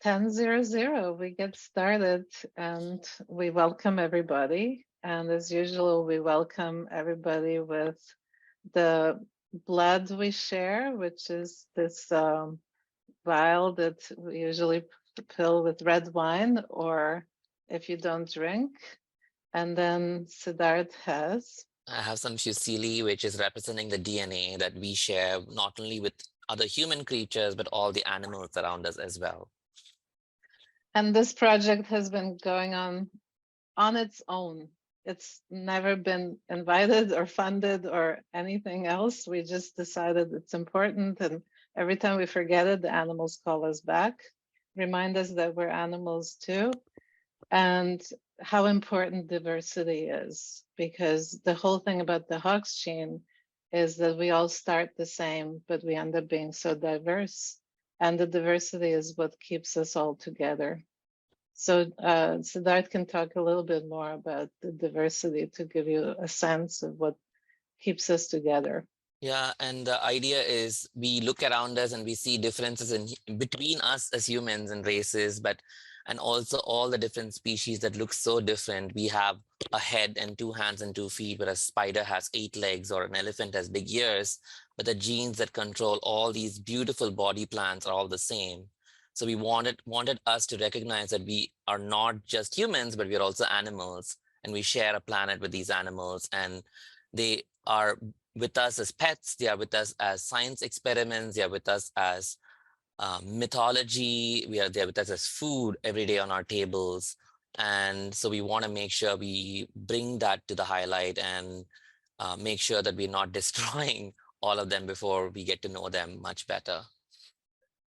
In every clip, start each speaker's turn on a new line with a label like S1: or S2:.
S1: 10:00, we get started and we welcome everybody. And as usual, we welcome everybody with the blood we share, which is this vial that we usually fill with red wine, or if you don't drink. And then Siddharth has.
S2: I have some fusilli, which is representing the DNA that we share not only with other human creatures, but all the animals around us as well.
S1: And this project has been going on its own. It's never been invited or funded or anything else. We just decided it's important. And every time we forget it, the animals call us back, remind us that we're animals too, and how important diversity is. Because the whole thing about the Hox gene is that we all start the same, but we end up being so diverse. And the diversity is what keeps us all together. So Siddharth can talk a little bit more about the diversity to give you a sense of what keeps us together.
S2: Yeah, and the idea is we look around us and we see differences in between us as humans and races, and also all the different species that look so different. We have a head and 2 hands and 2 feet, but a spider has 8 legs or an elephant has big ears. But the genes that control all these beautiful body plans are all the same. So we wanted us to recognize that we are not just humans, but we are also animals, and we share a planet with these animals, and they are with us as pets, they are with us as science experiments, they are with us as mythology, they're with us as food every day on our tables. And so we want to make sure we bring that to the highlight and make sure that we're not destroying all of them before we get to know them much better.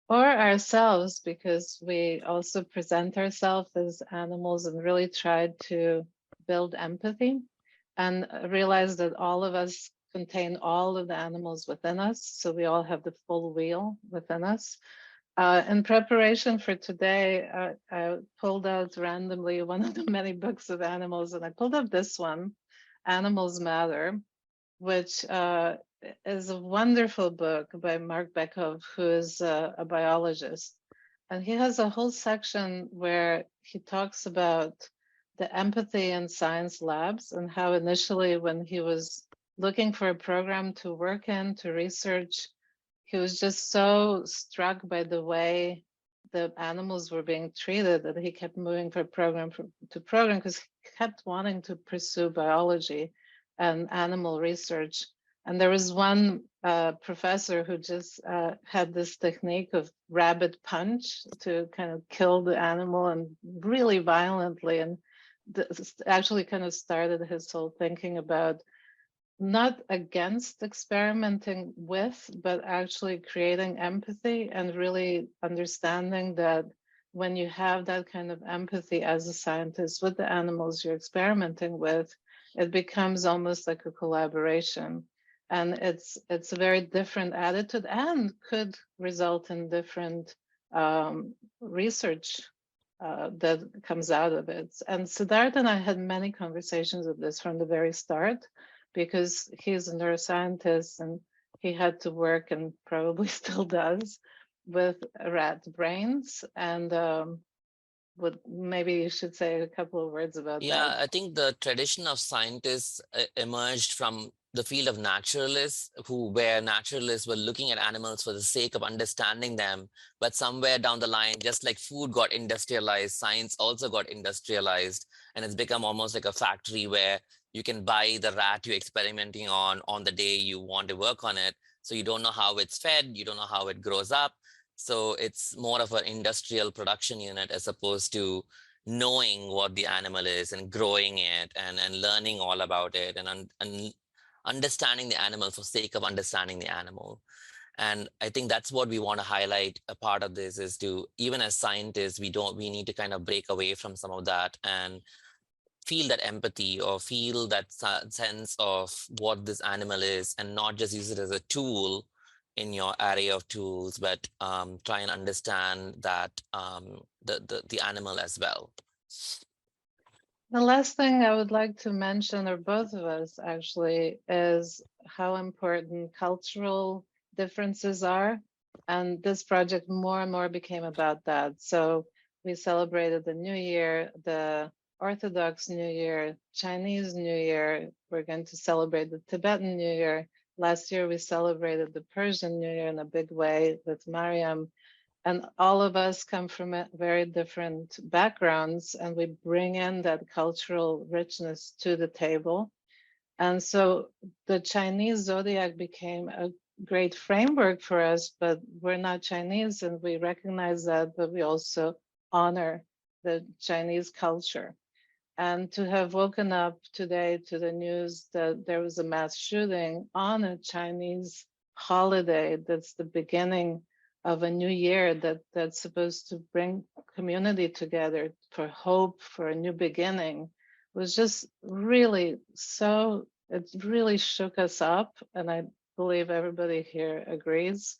S1: Or ourselves, because we also present ourselves as animals and really try to build empathy and realize that all of us contain all of the animals within us. So we all have the full wheel within us. In preparation for today, I pulled out randomly one of the many books of animals, and I pulled up this one, Animals Matter, which is a wonderful book by Mark Beckhoff, who is a biologist. And he has a whole section where he talks about the empathy in science labs and how initially, when he was looking for a program to work in, to research, he was just so struck by the way the animals were being treated that he kept moving from program to program because he kept wanting to pursue biology and animal research. And there was one professor who just had this technique of rabbit punch to kind of kill the animal and really violently. And this actually kind of started his whole thinking about not against experimenting with, but actually creating empathy and really understanding that when you have that kind of empathy as a scientist with the animals you're experimenting with, it becomes almost like a collaboration. And it's a very different attitude and could result in different research that comes out of it. And Siddharth and I had many conversations of this from the very start, because he's a neuroscientist and he had to work, and probably still does, with rat brains. And maybe you should say a couple of words about that.
S2: Yeah, I think the tradition of scientists emerged from the field of naturalists, where naturalists were looking at animals for the sake of understanding them. But somewhere down the line, just like food got industrialized, science also got industrialized, and it's become almost like a factory where you can buy the rat you're experimenting on the day you want to work on it. So you don't know how it's fed, you don't know how it grows up. So it's more of an industrial production unit as opposed to knowing what the animal is and growing it and learning all about it and understanding the animal for sake of understanding the animal. And I think that's what we want to highlight. A part of this is to, even as scientists, we need to kind of break away from some of that and feel that empathy or feel that sense of what this animal is, and not just use it as a tool in your array of tools, but try and understand that the animal as well.
S1: The last thing I would like to mention, or both of us actually, is how important cultural differences are. And this project more and more became about that. So we celebrated the New Year, the Orthodox New Year, Chinese New Year. We're going to celebrate the Tibetan New Year. Last year, we celebrated the Persian New Year in a big way with Mariam. And all of us come from very different backgrounds, and we bring in that cultural richness to the table. And so the Chinese zodiac became a great framework for us, but we're not Chinese, and we recognize that, but we also honor the Chinese culture. And to have woken up today to the news that there was a mass shooting on a Chinese holiday, that's the beginning of a new year that's supposed to bring community together for hope, for a new beginning, was just really so, it really shook us up. And I believe everybody here agrees,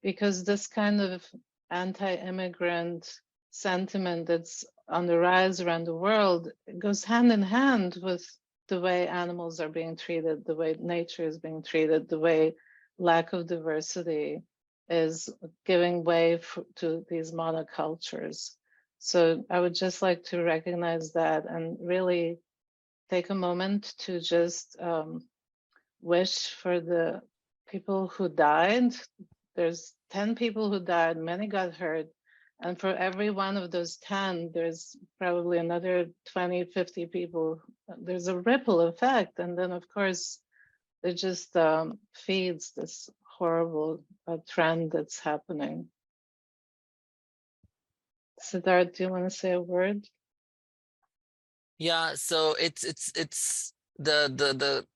S1: because this kind of anti-immigrant sentiment that's on the rise around the world goes hand in hand with the way animals are being treated, the way nature is being treated, the way lack of diversity is giving way to these monocultures. So I would just like to recognize that and really take a moment to just wish for the people who died. There's 10 people who died, many got hurt. And for every one of those 10, there's probably another 20, 50 people. There's a ripple effect. And then, of course, it just feeds this horrible trend that's happening. Siddharth, do you want to say a word?
S2: Yeah, so it's the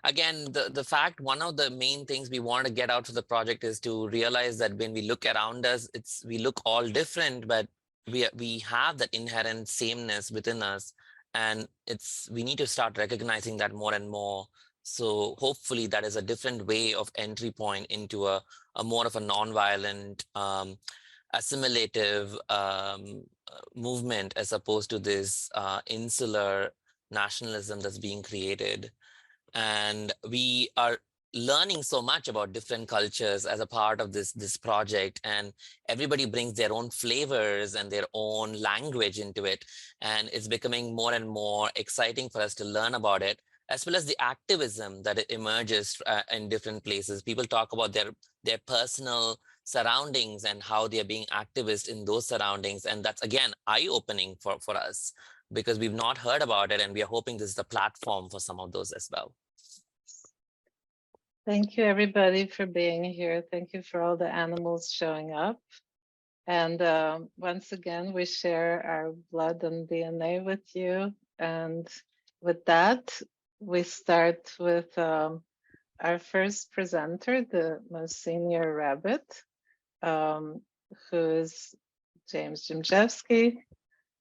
S2: again, the fact, one of the main things we want to get out of the project is to realize that when we look around us, we look all different, but we have that inherent sameness within us, and we need to start recognizing that more and more. So hopefully that is a different way of entry point into a more of a non-violent, assimilative movement, as opposed to this insular nationalism that's being created. And we are learning so much about different cultures as a part of this project, and everybody brings their own flavors and their own language into it, and it's becoming more and more exciting for us to learn about it, as well as the activism that it emerges in different places. People talk about their personal surroundings and how they are being activists in those surroundings, and that's again eye-opening for us, because we've not heard about it, and we are hoping this is the platform for some of those as well.
S1: Thank you, everybody, for being here. Thank you for all the animals showing up. And once again, we share our blood and DNA with you. And with that, we start with our first presenter, the most senior rabbit, who is James Gimzewski,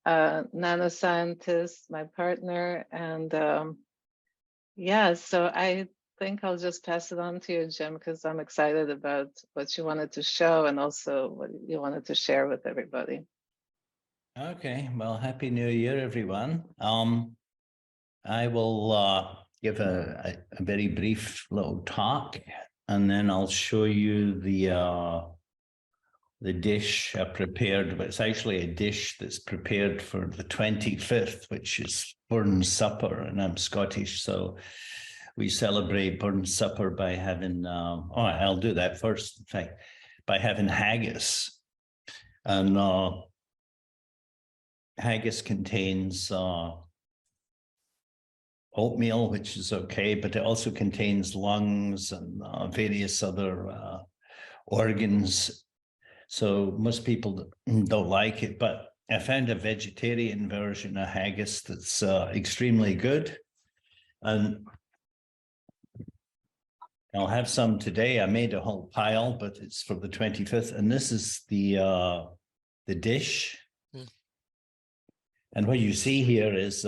S1: nanoscientist, my partner. And yeah, so I think I'll just pass it on to you, Jim, because I'm excited about what you wanted to show and also what you wanted to share with everybody.
S3: Okay, well, Happy New Year, everyone. I will give a very brief little talk, and then I'll show you the dish I prepared, but it's actually a dish that's prepared for the 25th, which is Burn Supper, and I'm Scottish, so we celebrate Burn Supper by having, I'll do that first, in fact, by having haggis. And haggis contains oatmeal, which is okay, but it also contains lungs and various other organs. So most people don't like it, but I found a vegetarian version of haggis that's extremely good. And I'll have some today. I made a whole pile, but it's for the 25th. And this is the dish. Mm. And what you see here is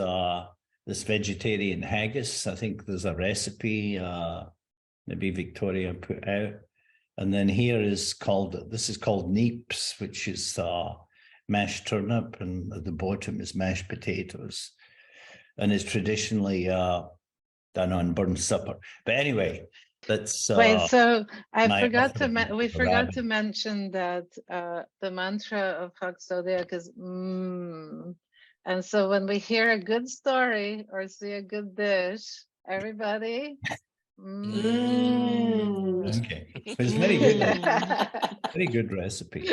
S3: this vegetarian haggis. I think there's a recipe, maybe Victoria put out. And then here is this is called neeps, which is mashed turnip, and at the bottom is mashed potatoes. And it's traditionally done on Burn Supper. But anyway, That's
S1: Wait, so I
S3: my
S1: forgot to
S3: offering
S1: we
S3: to the
S1: forgot to
S3: rabbit.
S1: mention that the mantra of Hak Zodiac is mm. And so when we hear a good story or see a good dish, everybody mm.
S3: Okay, it's very good recipe.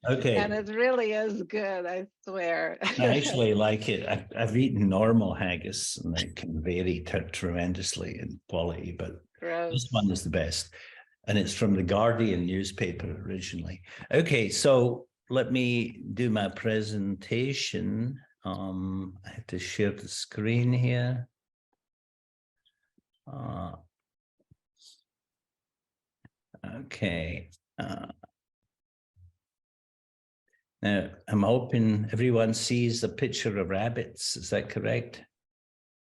S1: And
S3: Okay,
S1: it really is good, I swear.
S3: I actually like it. I've eaten normal haggis, and it can vary tremendously in quality, but this
S1: Gross.
S3: one is the best. And it's from the Guardian newspaper originally. Okay, so let me do my presentation. I have to share the screen here. Okay. Now, I'm hoping everyone sees a picture of rabbits. Is that correct?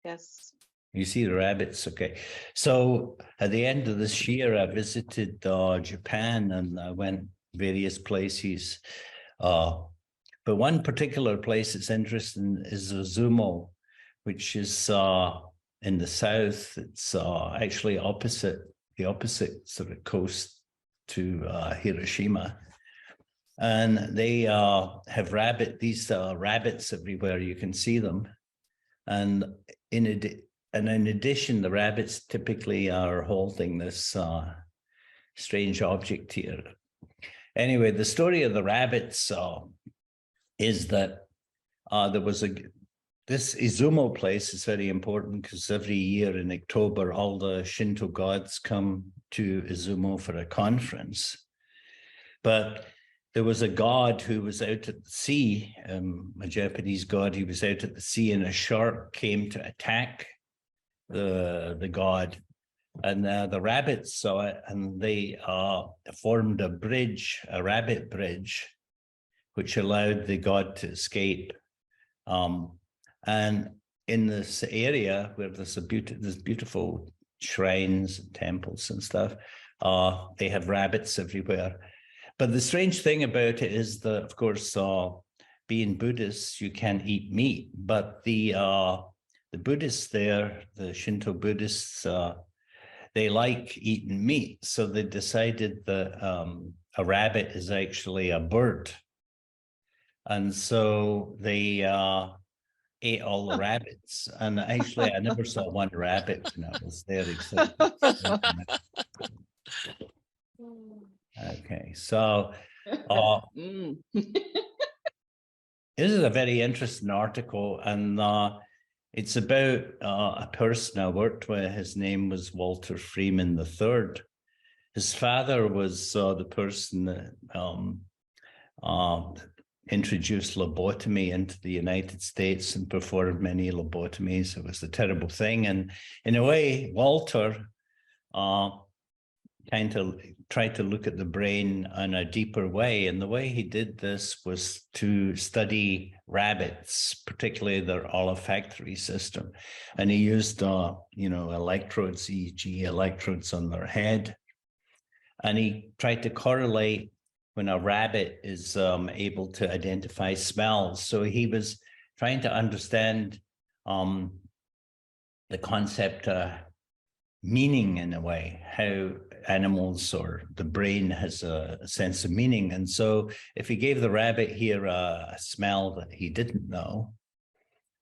S1: Yes.
S3: You see the rabbits, okay. So at the end of this year, I visited Japan, and I went various places. But one particular place that's interesting is Izumo, which is in the south. It's actually the opposite sort of coast to Hiroshima. And they have these rabbits everywhere. You can see them. And in addition, the rabbits typically are holding this strange object here. Anyway, the story of the rabbits is that there was this Izumo place is very important because every year in October, all the Shinto gods come to Izumo for a conference. But there was a god who was out at the sea, a Japanese god. He was out at the sea, and a shark came to attack the god. And the rabbits saw it, and they formed a bridge, a rabbit bridge, which allowed the god to escape. And in this area where there's beautiful shrines and temples and stuff, they have rabbits everywhere. But the strange thing about it is that, of course, being Buddhists, you can't eat meat. But the Buddhists there, the Shinto Buddhists, they like eating meat. So they decided that a rabbit is actually a bird. And so they ate all the rabbits. And actually, I never saw one rabbit when I was there, except. Okay, so this is a very interesting article, and it's about a person I worked with. His name was Walter Freeman III. His father was the person that introduced lobotomy into the United States and performed many lobotomies. It was a terrible thing. And in a way, Walter kind of tried to look at the brain in a deeper way. And the way he did this was to study rabbits, particularly their olfactory system. And he used, electrodes, EEG electrodes on their head. And he tried to correlate when a rabbit is able to identify smells. So he was trying to understand the concept meaning in a way, how animals or the brain has a sense of meaning. And so if he gave the rabbit here a smell that he didn't know,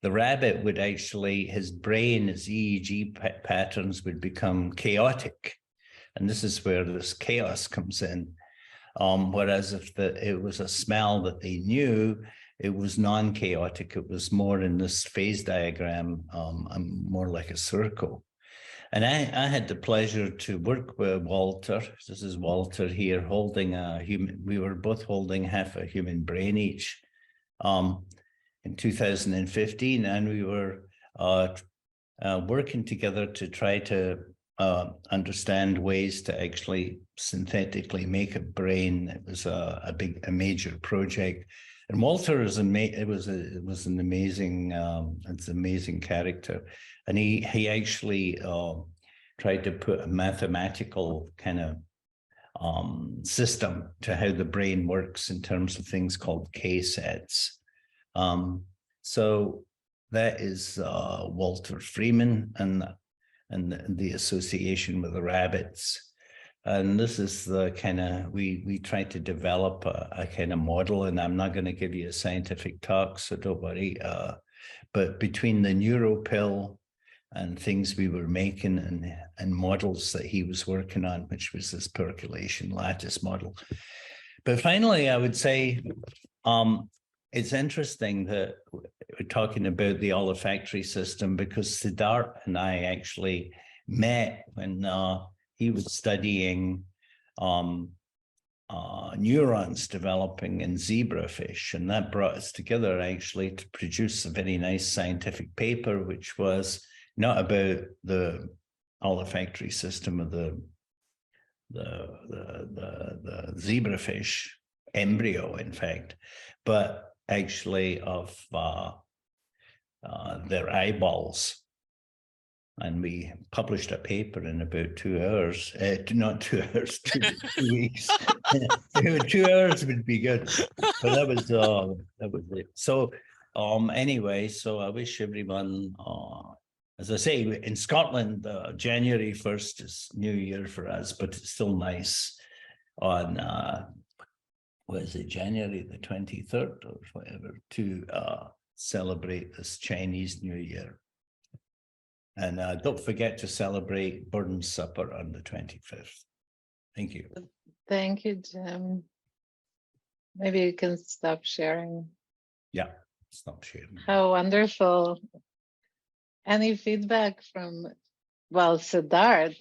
S3: the rabbit would actually, his brain, his EEG patterns would become chaotic. And this is where this chaos comes in. Whereas if it was a smell that they knew, it was non-chaotic. It was more in this phase diagram, more like a circle. And I had the pleasure to work with Walter. This is Walter here holding we were both holding half a human brain each in 2015. And we were working together to try to understand ways to actually synthetically make a brain. It was a major project. And Walter is it was an amazing it's an amazing character, and he actually tried to put a mathematical kind of system to how the brain works in terms of things called K-sets. So that is Walter Freeman, and and the association with the rabbits. And this is the kind of, we try to develop a kind of model, and I'm not going to give you a scientific talk, so don't worry. But between the neuro pill and things we were making and models that he was working on, which was this percolation lattice model. But finally, I would say it's interesting that we're talking about the olfactory system, because Siddharth and I actually met when he was studying neurons developing in zebrafish, and that brought us together actually to produce a very nice scientific paper, which was not about the olfactory system of the zebrafish embryo, in fact, but actually of their eyeballs. And we published a paper in about 2 hours, not 2 hours, 2 weeks. 2 hours would be good, but that was it. So anyway, so I wish everyone, as I say, in Scotland, January 1st is New Year for us, but it's still nice on, was it January the 23rd or whatever, to celebrate this Chinese New Year. And don't forget to celebrate Burns Supper on the 25th. Thank you.
S1: Thank you, Jim. Maybe you can stop sharing.
S3: Yeah, stop sharing.
S1: How wonderful. Any feedback from, well, Siddharth?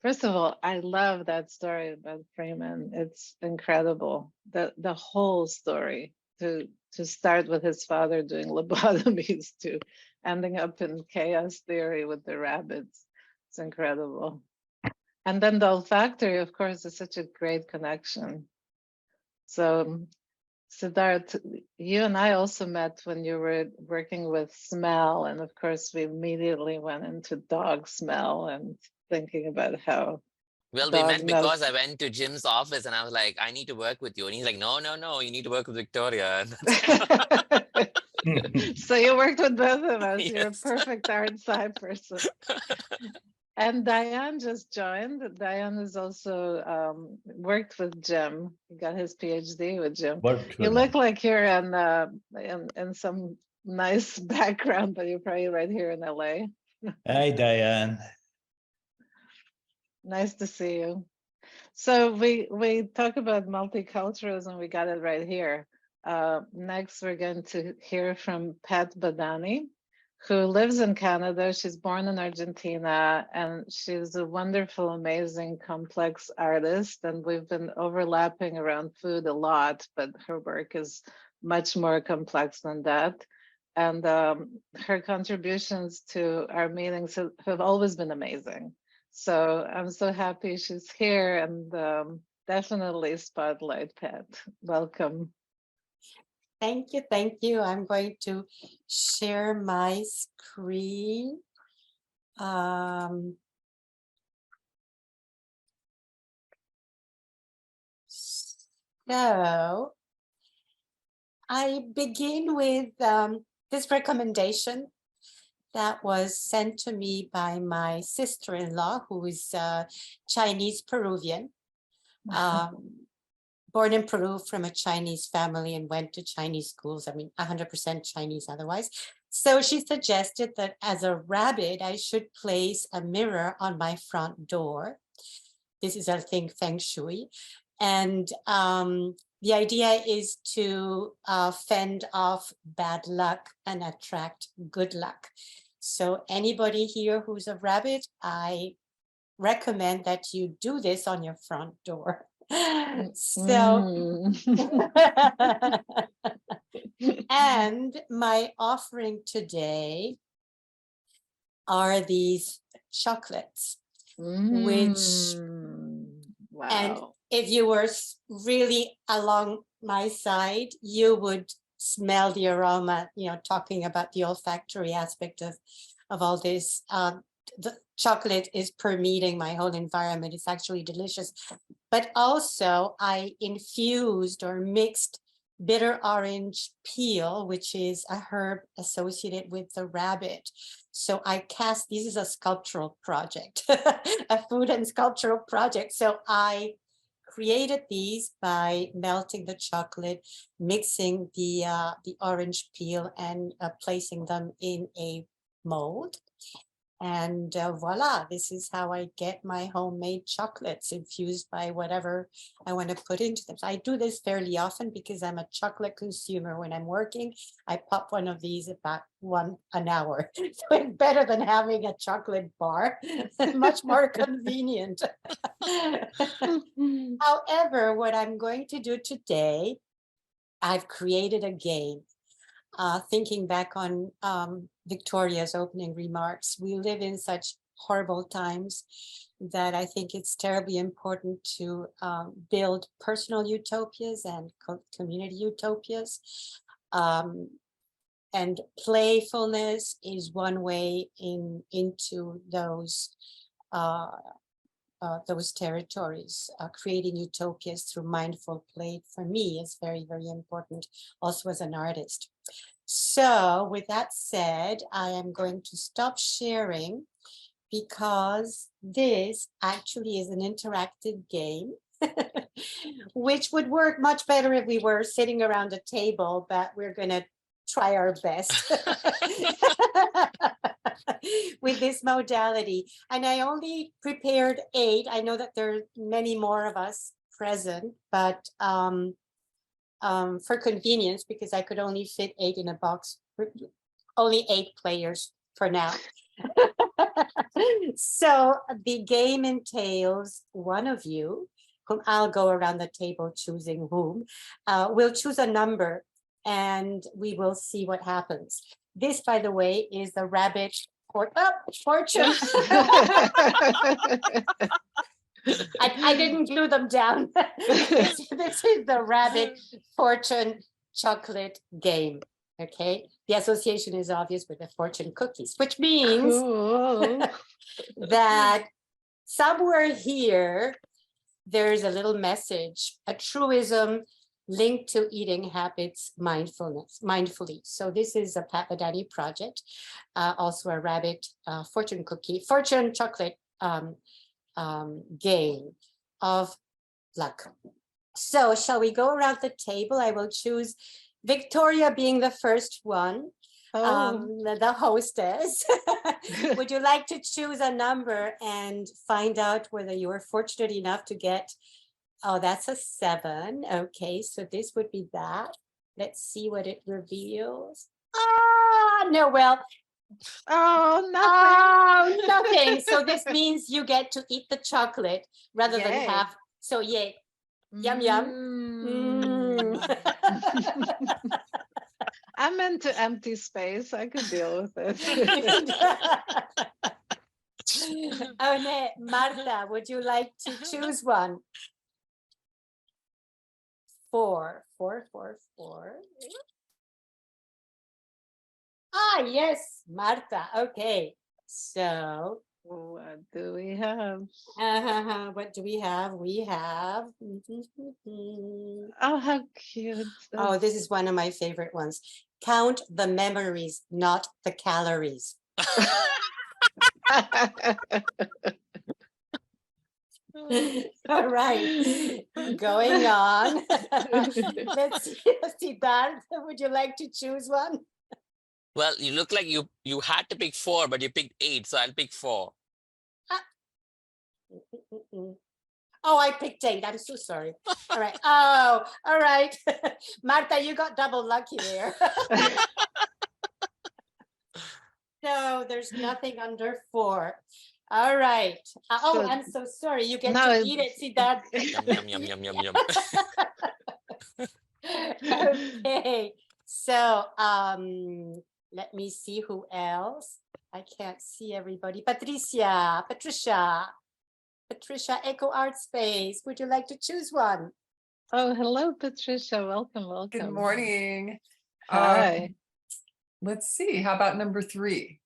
S1: First of all, I love that story about Freeman. It's incredible. The whole story, to start with his father doing lobotomies to ending up in chaos theory with the rabbits. It's incredible. And then the olfactory, of course, is such a great connection. So Siddharth, you and I also met when you were working with smell. And of course, we immediately went into dog smell and thinking about how
S2: Well, we met because I went to Jim's office and I was like, I need to work with you. And he's like, no, you need to work with Victoria.
S1: So you worked with both of us.
S2: Yes.
S1: You're a perfect art sci person. And Diane just joined. Diane has also worked with Jim. He got his PhD with Jim. You look like you're in some nice background, but you're probably right here in LA.
S3: Hi, Diane.
S1: Nice to see you. So we talk about multiculturalism. We got it right here. Next, we're going to hear from Pat Badani, who lives in Canada. She's born in Argentina, and she's a wonderful, amazing, complex artist. And we've been overlapping around food a lot, but her work is much more complex than that. And her contributions to our meetings have always been amazing. So I'm so happy she's here, and definitely spotlight, Pat. Welcome.
S4: Thank you. I'm going to share my screen. So I begin with this recommendation that was sent to me by my sister-in-law, who is Chinese Peruvian. Born in Peru from a Chinese family and went to Chinese schools. I mean, 100% Chinese otherwise. So she suggested that as a rabbit, I should place a mirror on my front door. This is, I think, Feng Shui. And the idea is to fend off bad luck and attract good luck. So anybody here who's a rabbit, I recommend that you do this on your front door. So, and my offering today are these chocolates, which,
S1: wow.
S4: And if you were really along my side, you would smell the aroma, talking about the olfactory aspect of all this. The chocolate is permeating my whole environment. It's actually delicious. But also I infused or mixed bitter orange peel, which is a herb associated with the rabbit. So I cast, this is a sculptural project, a food and sculptural project. So I created these by melting the chocolate, mixing the orange peel, and placing them in a mold. And voila, this is how I get my homemade chocolates infused by whatever I want to put into them. So I do this fairly often because I'm a chocolate consumer. When I'm working, I pop one of these about an hour. So it's better than having a chocolate bar, much more convenient. However, what I'm going to do today, I've created a game. Thinking back on Victoria's opening remarks, we live in such horrible times that I think it's terribly important to build personal utopias and community utopias. And playfulness is one way into those territories. Creating utopias through mindful play for me is very, very important, also as an artist. So with that said, I am going to stop sharing because this actually is an interactive game, which would work much better if we were sitting around a table, but we're going to try our best with this modality. And I only prepared 8. I know that there are many more of us present, but for convenience, because I could only fit 8 in a box, only 8 players for now. So the game entails one of you, whom I'll go around the table choosing whom, will choose a number and we will see what happens. This, by the way, is the rabbit fortune. I didn't glue them down. This is the rabbit fortune chocolate game. Okay, the association is obvious with the fortune cookies, which means that somewhere here there's a little message, a truism linked to eating habits mindfully. So this is a Badani project, also a rabbit fortune chocolate game of luck. So shall we go around the table? I will choose Victoria being the first one, the hostess. Would you like to choose a number and find out whether you were fortunate enough to get, oh, that's a 7. Okay, so this would be that. Let's see what it reveals. No, well, nothing. So this means you get to eat the chocolate rather than have, so yay. Yum, yum.
S1: I'm into empty space. I could deal with it.
S4: Oh, Marta, would you like to choose one? 4, 4, 4, 4. Yes, Marta. Okay, so
S1: what do we have?
S4: What do we have? We have.
S1: Oh, how cute!
S4: Oh, this is one of my favorite ones. Count the memories, not the calories. All right, going on. Let's see that. Would you like to choose one?
S2: Well, you look like you had to pick 4, but you picked 8, so I'll pick 4.
S4: Oh, I picked 8. I'm so sorry. All right. Oh, all right. Marta, you got double lucky there. No, there's nothing under 4. All right. Oh, I'm so sorry. You get to eat it. See that?
S2: Yum, yum, yum, yum, yum, yum.
S4: Okay. So let me see who else. I can't see everybody. Patricia, Echo Art Space. Would you like to choose one?
S1: Oh, hello, Patricia. Welcome.
S5: Good morning.
S1: Hi.
S5: Let's see. How about number 3?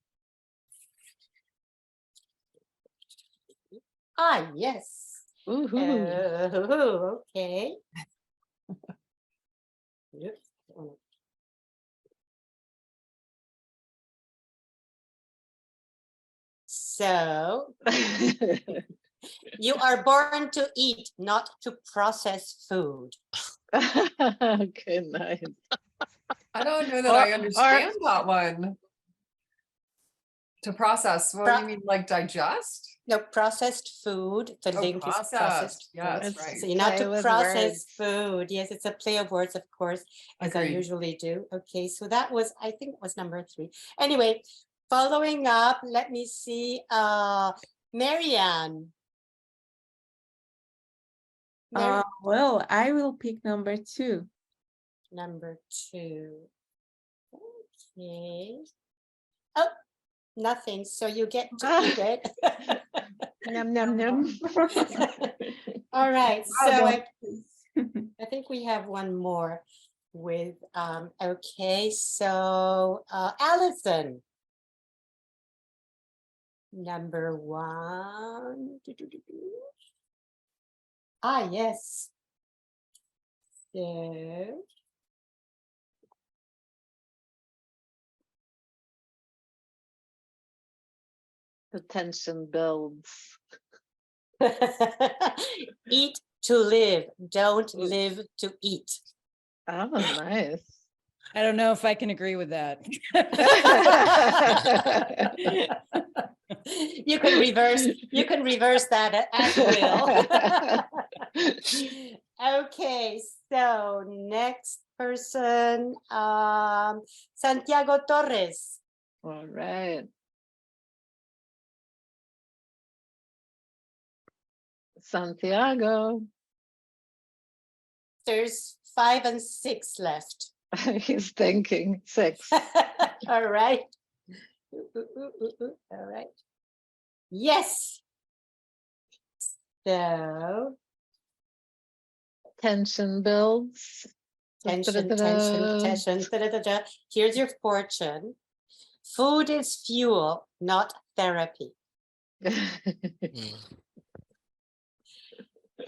S4: Yes.
S1: Ooh.
S4: Okay. Yep. So you are born to eat, not to process food.
S1: Okay, nice.
S5: I don't know that I
S1: Or-
S5: understand that one. To process, what do you mean, like digest?
S4: No, processed food. The
S5: Oh,
S4: link is
S5: processed.
S4: processed
S5: Yes,
S4: food.
S5: right.
S4: So you're not
S1: Play
S4: to
S1: with
S4: process
S1: words.
S4: food. Yes, it's a play of words, of course, as I
S5: Agreed.
S4: usually do. Okay, so that was, I think it was number 3. Anyway, following up, let me see. Marianne.
S6: Well, I will pick number 2.
S4: Number 2. Okay. Oh, nothing. So you get to eat it.
S1: Yum, yum, yum.
S4: All right.
S6: Oh,
S4: So
S6: don't-
S4: I think we have one more with okay. So Alison. Number 1. Ah, yes. So
S1: The tension builds.
S4: eat to live, don't live to eat.
S1: Oh, nice.
S7: I don't know if I can agree with that.
S4: You can reverse that at will. Okay, so next person, Santiago Torres.
S1: All right. Santiago.
S4: There's 5 and 6 left.
S1: He's thinking 6.
S4: All right. All right. Yes. So
S1: Tension builds.
S4: tension. Da-da-da-da. Here's your fortune. Food is fuel, not therapy.
S2: Mm.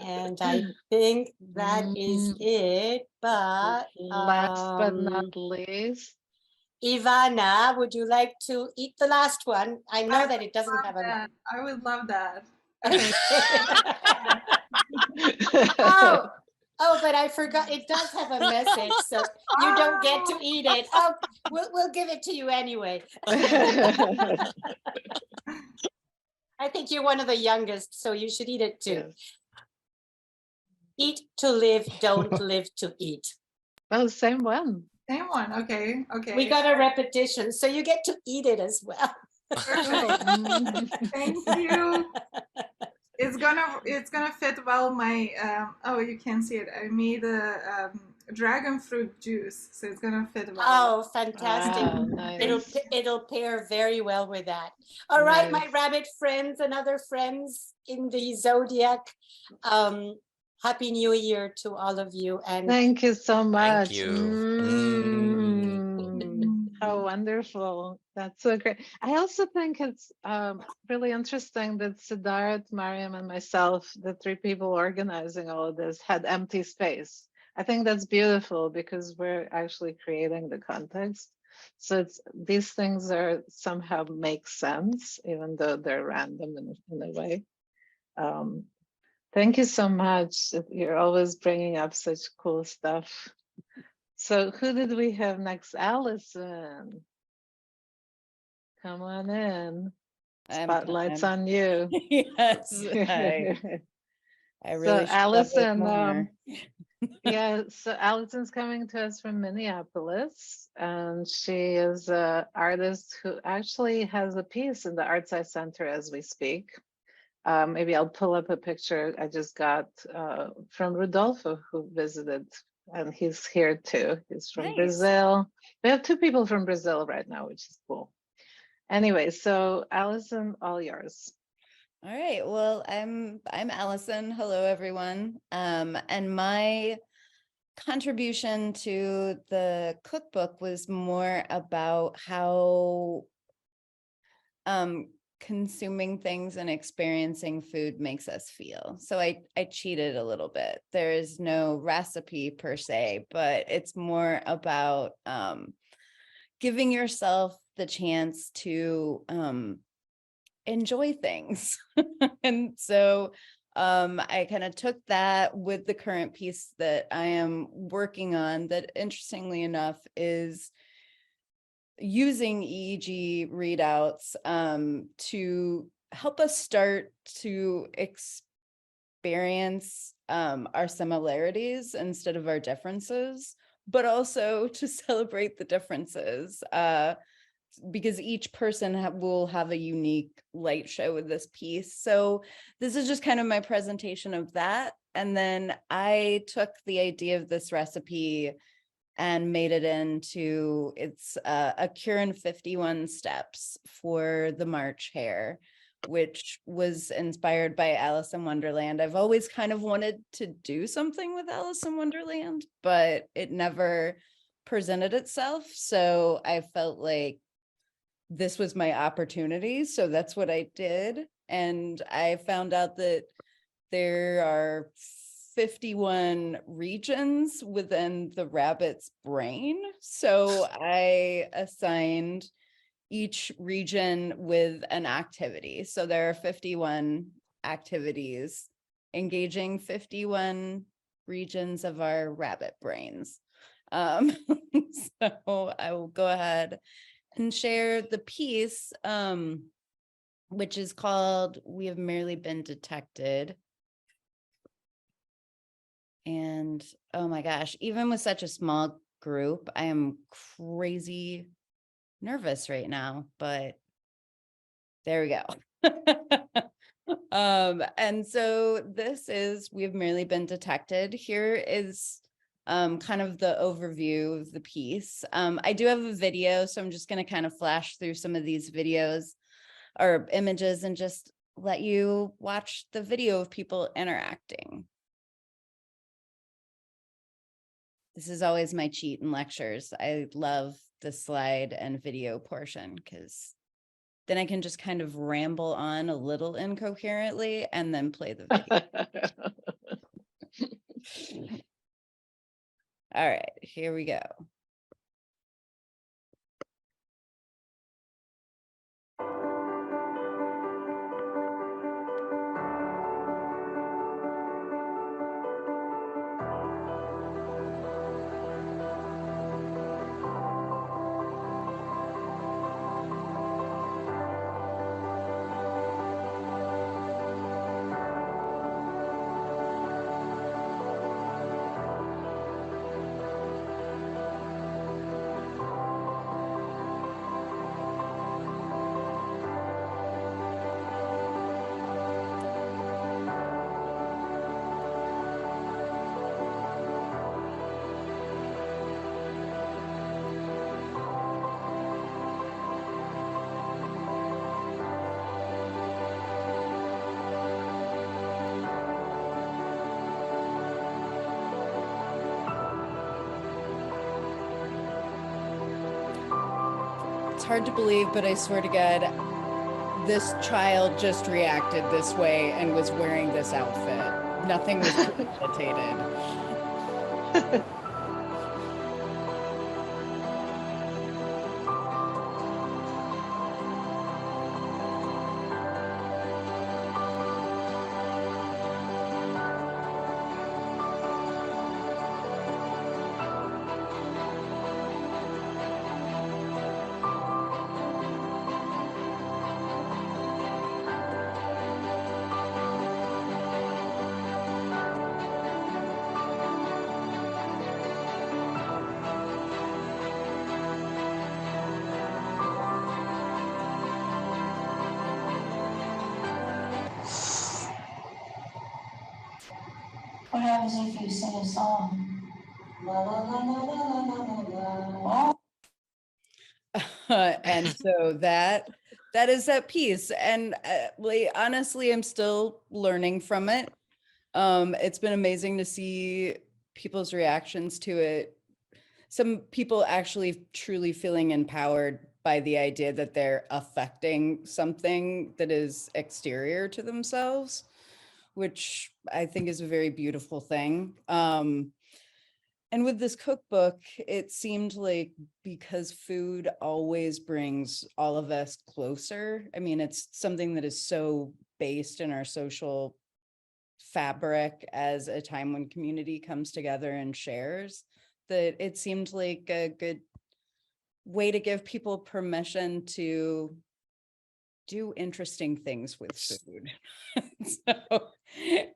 S4: And I think that is it. But
S1: Last but not least.
S4: Ivana, would you like to eat the last one? I know that it doesn't have a.
S6: I would love that.
S4: Oh, but I forgot. It does have a message, so you don't get to eat it. Oh, we'll give it to you anyway. I think you're one of the youngest, so you should eat it too.
S1: Yes.
S4: Eat to live, don't live to eat.
S1: Oh, same one.
S6: Same one. Okay. Okay.
S4: We got a repetition, so you get to eat it as well.
S6: Thank you. It's gonna fit well my oh, you can't see it. I made a dragon fruit juice, so it's gonna fit well.
S4: Oh, fantastic.
S1: Wow, nice.
S4: It'll pair very well with that. All right, my
S1: Nice.
S4: rabbit friends and other friends in the zodiac. Happy New Year to all of you. And
S1: Thank you so much.
S2: you.
S1: How wonderful. That's so great. I also think it's really interesting that Siddharth, Mariam, and myself, the 3 people organizing all of this, had empty space. I think that's beautiful because we're actually creating the context. So these things are somehow make sense, even though they're random in a way. Thank you so much. You're always bringing up such cool stuff. So who did we have next? Alison. Come on in. Spotlight's on you.
S7: Yes, I really should
S1: Alison,
S7: more.
S1: yeah, so Alison's coming to us from Minneapolis, and she is an artist who actually has a piece in the Art Science Center as we speak. Maybe I'll pull up a picture I just got from Rodolfo, who visited, and he's here too. He's from
S7: Nice.
S1: Brazil. We have 2 people from Brazil right now, which is cool. Anyway, so Alison, all yours.
S7: All right. Well, I'm Alison. Hello, everyone. And my contribution to the cookbook was more about how consuming things and experiencing food makes us feel. So I cheated a little bit. There is no recipe per se, but it's more about giving yourself the chance to enjoy things. And so I kind of took that with the current piece that I am working on, that interestingly enough is using EEG readouts to help us start to experience our similarities instead of our differences, but also to celebrate the differences, because each person will have a unique light show with this piece. So this is just kind of my presentation of that. And then I took the idea of this recipe and made it into, it's a cure in 51 steps for the March Hare, which was inspired by Alice in Wonderland. I've always kind of wanted to do something with Alice in Wonderland, but it never presented itself. So I felt like this was my opportunity. So that's what I did. And I found out that there are 51 regions within the rabbit's brain. So I assigned each region with an activity. So there are 51 activities engaging 51 regions of our rabbit brains. So I will go ahead and share the piece, which is called "We Have Merely Been Detected." And oh my gosh, even with such a small group, I am crazy nervous right now, but there we go. And so this is "We Have Merely Been Detected." Here is kind of the overview of the piece. I do have a video, so I'm just going to kind of flash through some of these videos or images and just let you watch the video of people interacting. This is always my cheat in lectures. I love the slide and video portion because then I can just kind of ramble on a little incoherently and then play the video. All right, here we go. It's hard to believe, but I swear to God, this child just reacted this way and was wearing this outfit. Nothing was premeditated.
S8: What happens if you sing a song? La la la la la la la la.
S7: And so that is that piece. And honestly, I'm still learning from it. It's been amazing to see people's reactions to it. Some people actually truly feeling empowered by the idea that they're affecting something that is exterior to themselves, which I think is a very beautiful thing. And with this cookbook, it seemed like because food always brings all of us closer. I mean, it's something that is so based in our social fabric as a time when community comes together and shares, that it seemed like a good way to give people permission to do interesting things with food. So,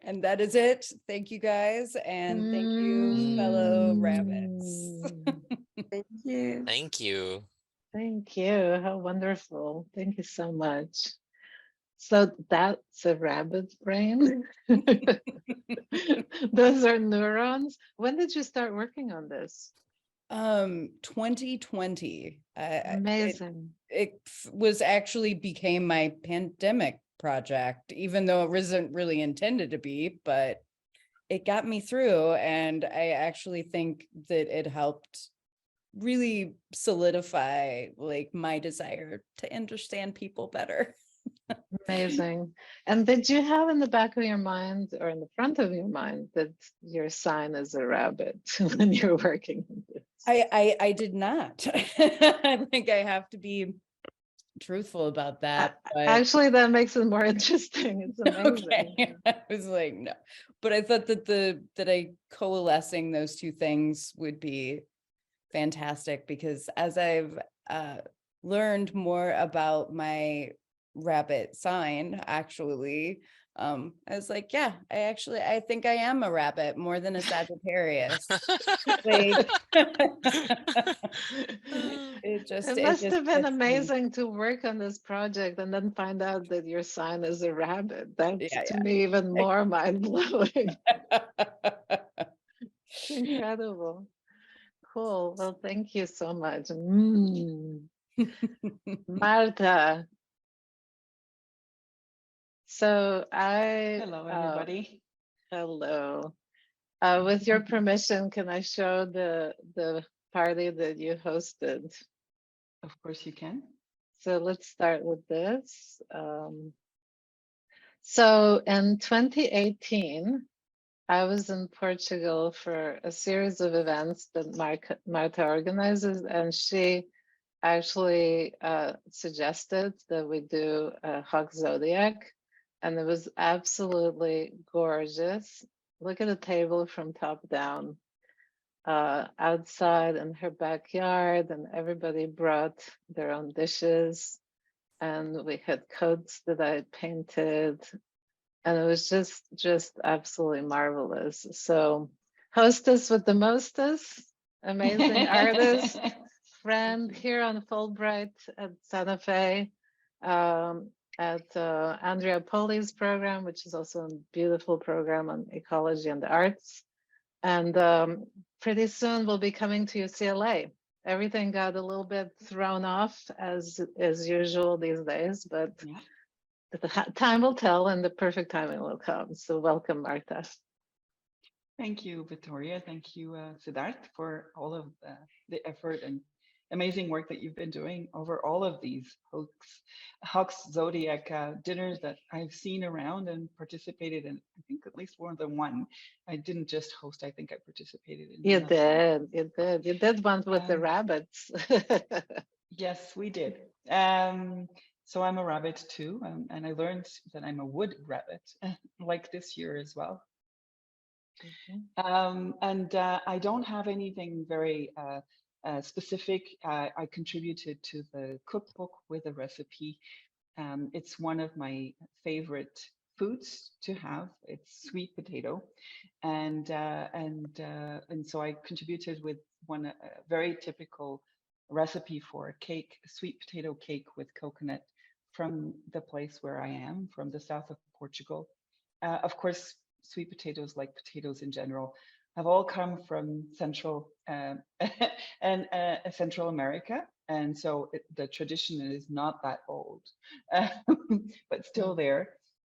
S7: and that is it. Thank you guys. And thank you, fellow rabbits.
S6: Thank you.
S2: Thank you.
S1: Thank you. How wonderful. Thank you so much. So that's a rabbit brain. Those are neurons. When did you start working on this?
S7: 2020.
S1: Amazing.
S7: It was actually became my pandemic project, even though it wasn't really intended to be, but it got me through. And I actually think that it helped really solidify like my desire to understand people better.
S1: Amazing. And did you have in the back of your mind or in the front of your mind that your sign is a rabbit when you're working on this?
S7: I did not. I think I have to be truthful about that. But
S1: Actually, that makes it more interesting. It's amazing.
S7: okay. I was like, no. But I thought that I coalescing those two things would be fantastic, because as I've learned more about my rabbit sign, actually, I was like, yeah, I think I am a rabbit more than a Sagittarius. Like,
S1: It must have been amazing to work on this project and then find out that your sign is a rabbit. That's to me even more mind-blowing. Incredible. Cool. Well, thank you so much. Marta. So
S9: Hello, everybody.
S1: Hello. With your permission, can I show the party that you hosted?
S9: Of course you can.
S1: So let's start with this. So in 2018, I was in Portugal for a series of events that Marta organizes, and she actually suggested that we do a hawk zodiac, and it was absolutely gorgeous. Look at the table from top down, outside in her backyard, and everybody brought their own dishes, and we had coats that I painted, and it was just absolutely marvelous. So hostess with the mostest, amazing artist, friend here on Fulbright at Santa Fe, at Andrea Poli's program, which is also a beautiful program on ecology and the arts. And pretty soon we'll be coming to UCLA. Everything got a little bit thrown off as usual these days, but the time will tell and the perfect timing will come. So welcome, Marta.
S9: Thank you, Victoria. Thank you, Siddharth, for all of the effort and amazing work that you've been doing over all of these Hawks Zodiac dinners that I've seen around and participated in. I think at least more than one. I didn't just host, I think I participated in.
S1: You did one with the rabbits.
S9: Yes, we did. So I'm a rabbit too, and I learned that I'm a wood rabbit, like this year as well. And I don't have anything very specific. I contributed to the cookbook with a recipe. It's one of my favorite foods to have. It's sweet potato, and so I contributed with one very typical recipe for a cake, a sweet potato cake with coconut from the place where I am, from the south of Portugal. Of course, sweet potatoes, like potatoes in general, have all come from Central and Central America, and so the tradition is not that old, but still there.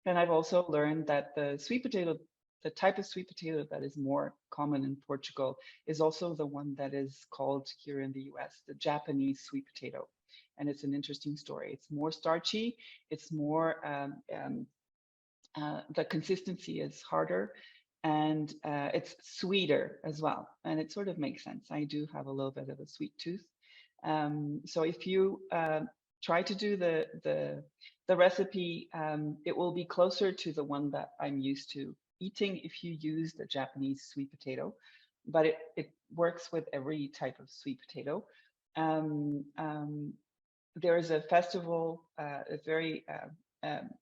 S9: And I've also learned that the sweet potato the type of sweet potato that is more common in Portugal is also the one that is called here in the US, the Japanese sweet potato. And it's an interesting story. It's more starchy. It's more, the consistency is harder, and it's sweeter as well. And it sort of makes sense. I do have a little bit of a sweet tooth. So if you try to do the recipe, it will be closer to the one that I'm used to eating if you use the Japanese sweet potato, but it works with every type of sweet potato. There is a festival, a very,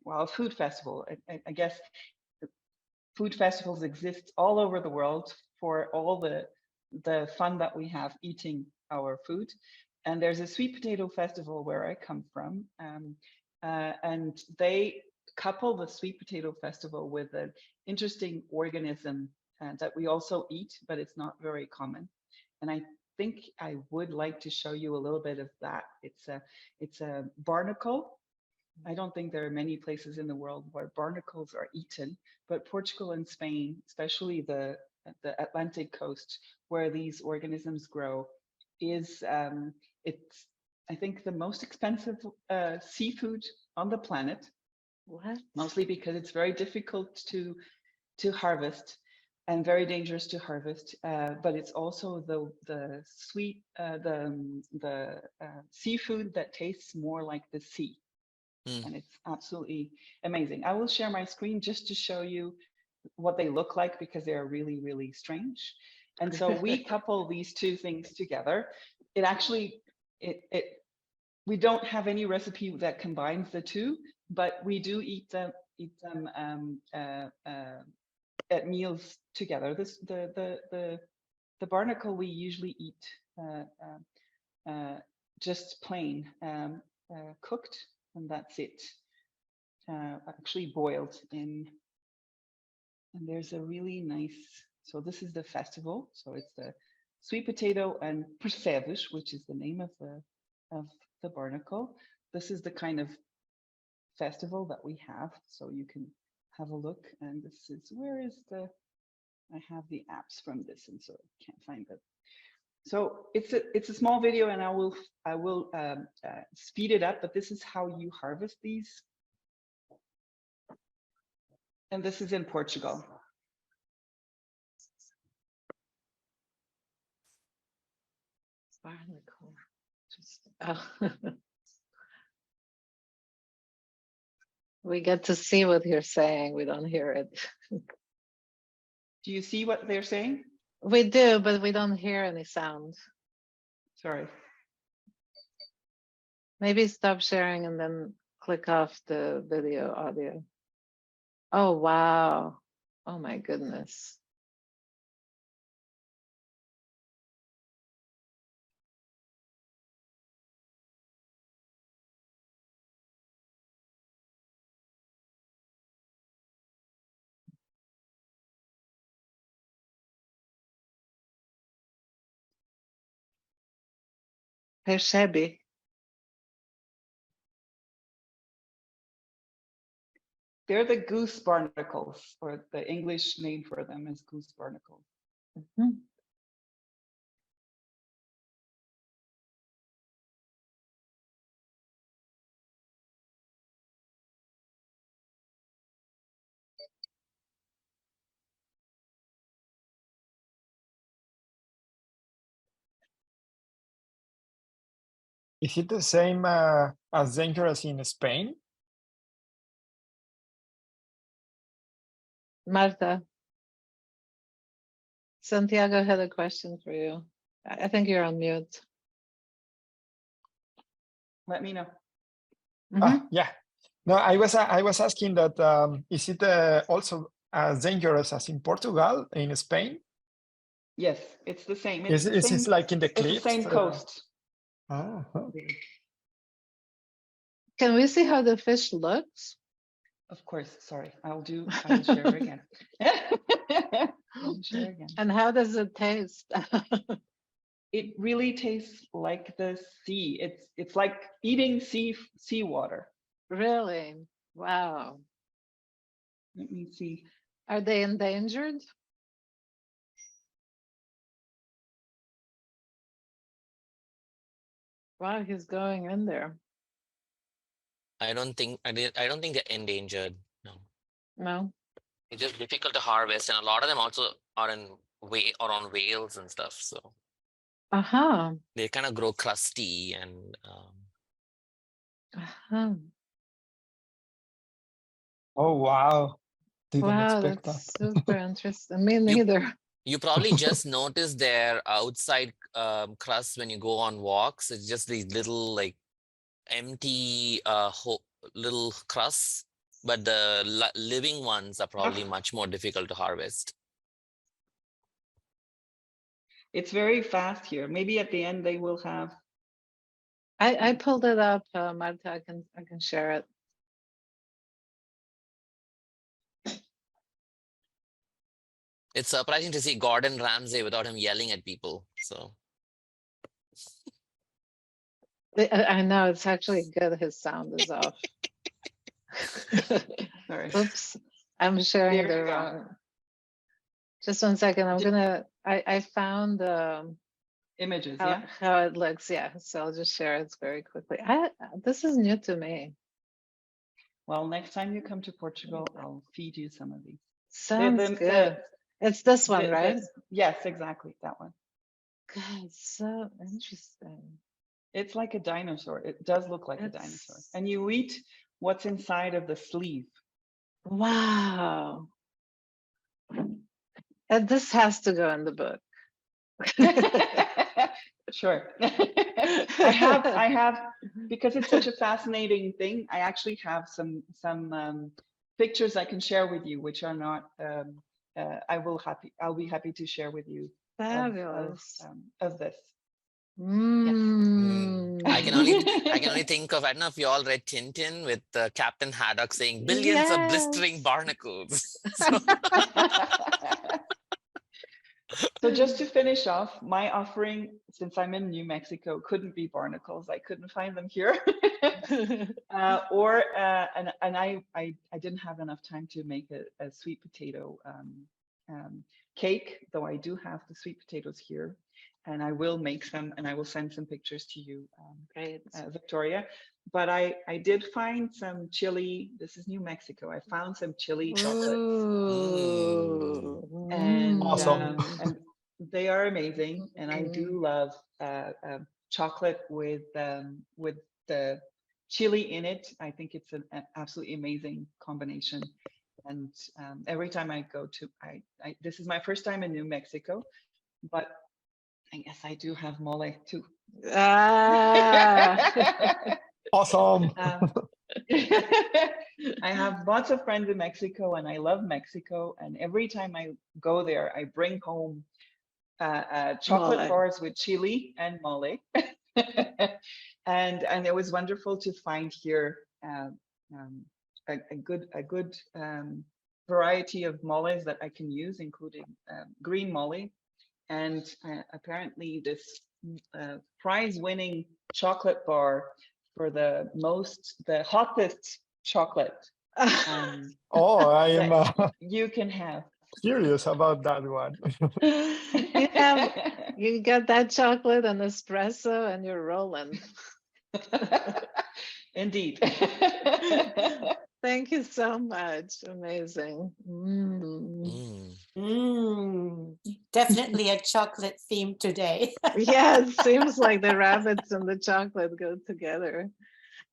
S9: well, a food festival. I guess food festivals exist all over the world for all the fun that we have eating our food. And there's a sweet potato festival where I come from, and they couple the sweet potato festival with an interesting organism that we also eat, but it's not very common. And I think I would like to show you a little bit of that. It's a barnacle. I don't think there are many places in the world where barnacles are eaten, but Portugal and Spain, especially the Atlantic coast where these organisms grow, is it's, I think, the most expensive seafood on the planet.
S1: What?
S9: Mostly because it's very difficult to harvest and very dangerous to harvest. But it's also the sweet the seafood that tastes more like the sea. And it's absolutely amazing. I will share my screen just to show you what they look like, because they're really, really strange. And so we couple these two things together. It actually, we don't have any recipe that combines the two, but we do eat them at meals together. The barnacle we usually eat just plain, cooked, and that's it. Actually boiled in. And there's a really nice, so this is the festival. So it's the sweet potato and percebes, which is the name of the barnacle. This is the kind of festival that we have. So you can have a look. And this is, where is the, I have the apps from this, and so I can't find them. So it's a small video, and I will speed it up, but this is how you harvest these. And this is in Portugal.
S1: Barnacle. Oh. We get to see what you're saying. We don't hear it.
S9: Do you see what they're saying?
S1: We do, but we don't hear any sound.
S9: Sorry.
S1: Maybe stop sharing and then click off the video audio. Oh, wow. Oh, my goodness. Percebe.
S9: They're the goose barnacles, or the English name for them is goose barnacles.
S1: Mm-hmm.
S10: Is it the same as dangerous in Spain?
S1: Marta. Santiago had a question for you. I think you're on mute.
S9: Let me know.
S1: Mm-hmm.
S10: Yeah. No, I was asking that is it also as dangerous as in Portugal, in Spain?
S9: Yes, it's the same.
S10: Is it like in the cliffs?
S9: It's the same coast.
S10: Oh, okay.
S1: Can we see how the fish looks?
S9: Of course. Sorry, I will share it again. I'll share again.
S1: And how does it taste?
S9: It really tastes like the sea. It's like eating seawater.
S1: Really? Wow.
S9: Let me see.
S1: Are they endangered? Wow, he's going in there.
S2: I don't think they're endangered. No.
S1: No.
S2: It's just difficult to harvest, and a lot of them also are on whales and stuff. So they kind of grow crusty and
S10: Oh wow. Didn't
S1: wow,
S10: expect
S1: that's
S10: that.
S1: super interesting. Me neither.
S2: you probably just notice their outside crust when you go on walks. It's just these little like empty little crusts, but the living ones are probably much more difficult to harvest.
S9: It's very fast here. Maybe at the end they will have.
S1: I pulled it up, Marta. I can share it.
S2: It's surprising to see Gordon Ramsay without him yelling at people. So
S1: I know it's actually good. His sound is off.
S9: Sorry.
S1: Oops, I'm sharing
S9: There
S1: the
S9: you go.
S1: wrong. Just 1 second. I found
S9: Images, yeah.
S1: how it looks. Yeah, so I'll just share it very quickly. This is new to me.
S9: Well, next time you come to Portugal, I'll feed you some of these.
S1: Sounds good. It's this one, right?
S9: Yes, exactly, that one.
S1: God, so interesting.
S9: It's like a dinosaur. It does look like a dinosaur. And you eat what's inside of the sleeve.
S1: Wow. And this has to go in the book.
S9: Sure. I have, because it's such a fascinating thing, I actually have some pictures I can share with you, which are not, I'll be happy to share with you.
S1: Fabulous.
S9: Of this.
S2: I can only think of, I don't know if you all read Tintin with Captain Haddock saying billions of blistering barnacles.
S9: So just to finish off, my offering, since I'm in New Mexico, couldn't be barnacles. I couldn't find them here. And I didn't have enough time to make a sweet potato cake, though I do have the sweet potatoes here. And I will make some, and I will send some pictures to you, Victoria. But I did find some chili. This is New Mexico. I found some chili chocolates. And,
S10: awesome.
S9: And they are amazing. And I do love chocolate with the chili in it. I think it's an absolutely amazing combination. And every time I go to, this is my first time in New Mexico, but I guess I do have mole too.
S10: Awesome.
S9: I have lots of friends in Mexico and I love Mexico. And every time I go there, I bring home chocolate bars with chili and mole. And it was wonderful to find here a good variety of moles that I can use, including green mole. And apparently this prize-winning chocolate bar for the hottest chocolate.
S10: Oh, I am
S9: you can have.
S10: Curious about that one.
S1: You got that chocolate and espresso and you're rolling.
S9: Indeed.
S1: Thank you so much. Amazing.
S4: Definitely a chocolate theme today.
S1: Yeah, it seems like the rabbits and the chocolate go together.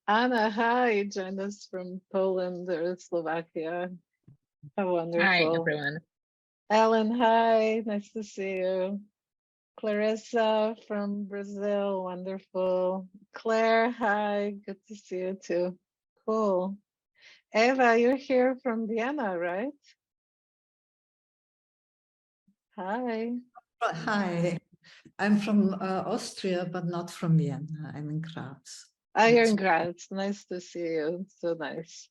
S1: Anna, hi, joined us from Poland or Slovakia. How wonderful.
S11: Hi, everyone.
S1: Ellen, hi, nice to see you. Clarissa from Brazil, wonderful. Claire, hi, good to see you too. Cool. Eva, you're here from Vienna, right? Hi.
S12: Hi, I'm from Austria, but not from Vienna. I'm in Graz.
S1: Oh, you're in Graz. Nice to see you. So nice.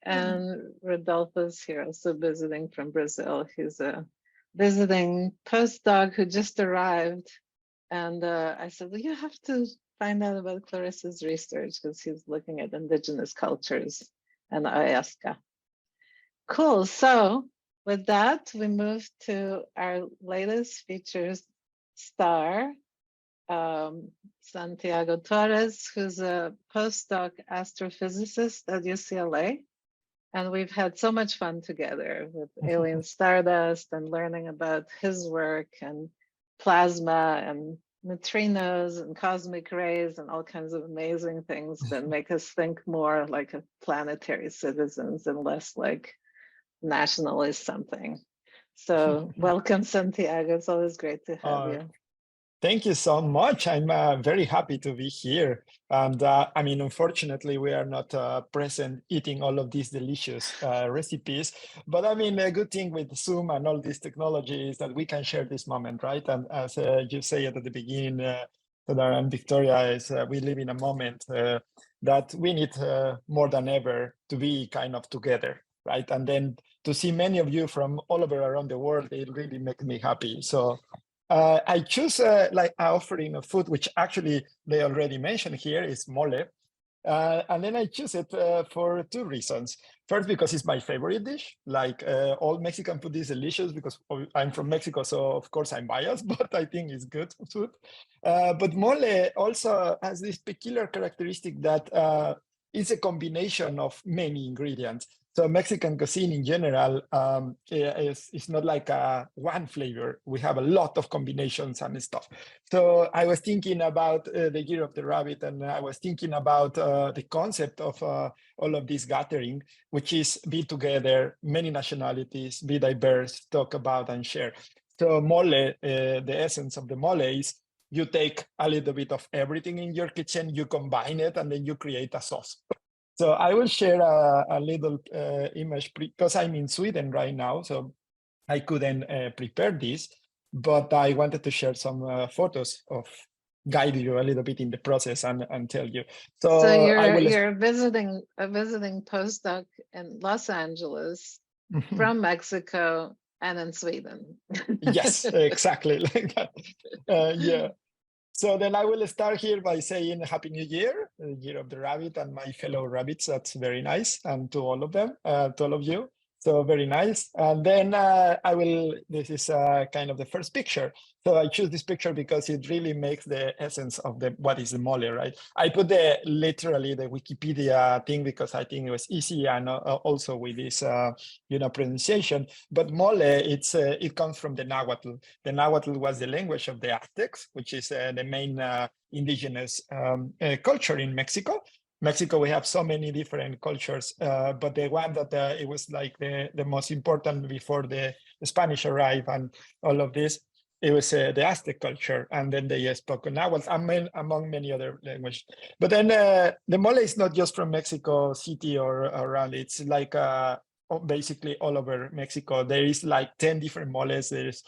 S1: And Rodolfo's here, also visiting from Brazil. He's a visiting postdoc who just arrived. And I said, well, you have to find out about Clarissa's research because he's looking at indigenous cultures and ayahuasca. Cool. So with that, we move to our latest features star, Santiago Torres, who's a postdoc astrophysicist at UCLA. And we've had so much fun together with alien stardust and learning about his work and plasma and neutrinos and cosmic rays and all kinds of amazing things that make us think more like a planetary citizens and less like nationalist something. So welcome, Santiago. It's always great to have you.
S10: Thank you so much. I'm very happy to be here. And I mean, unfortunately, we are not present eating all of these delicious recipes. But I mean, a good thing with Zoom and all this technology is that we can share this moment, right? And as you say at the beginning, Tadara and Victoria, is we live in a moment that we need more than ever to be kind of together, right? And then to see many of you from all over around the world, it really makes me happy. So I choose like an offering of food, which actually they already mentioned here, is mole. And then I choose it for two reasons. First, because it's my favorite dish. Like all Mexican food is delicious because I'm from Mexico, so of course I'm biased, but I think it's good food. But mole also has this peculiar characteristic that it's a combination of many ingredients. So Mexican cuisine in general is not like one flavor. We have a lot of combinations and stuff. So I was thinking about the Year of the Rabbit, and I was thinking about the concept of all of this gathering, which is be together, many nationalities, be diverse, talk about and share. So mole, the essence of the mole is you take a little bit of everything in your kitchen, you combine it, and then you create a sauce. So I will share a little image because I'm in Sweden right now, so I couldn't prepare this, but I wanted to share some photos of guide you a little bit in the process and tell you.
S1: So you're visiting a visiting postdoc in Los Angeles from Mexico and in Sweden.
S10: Yes, exactly like that. Yeah. So then I will start here by saying Happy New Year, Year of the Rabbit, and my fellow rabbits. That's very nice. And to all of them, to all of you. So very nice. And then this is kind of the first picture. So I choose this picture because it really makes the essence of what is the mole, right? I put literally the Wikipedia thing because I think it was easy and also with this, pronunciation. But mole, it comes from the Nahuatl. The Nahuatl was the language of the Aztecs, which is the main indigenous culture in Mexico. Mexico, we have so many different cultures, but the one that it was like the most important before the Spanish arrived and all of this, it was the Aztec culture, and then they spoke Nahuatl among many other languages. But then the mole is not just from Mexico City or around. It's like basically all over Mexico. There is like 10 different moles. There's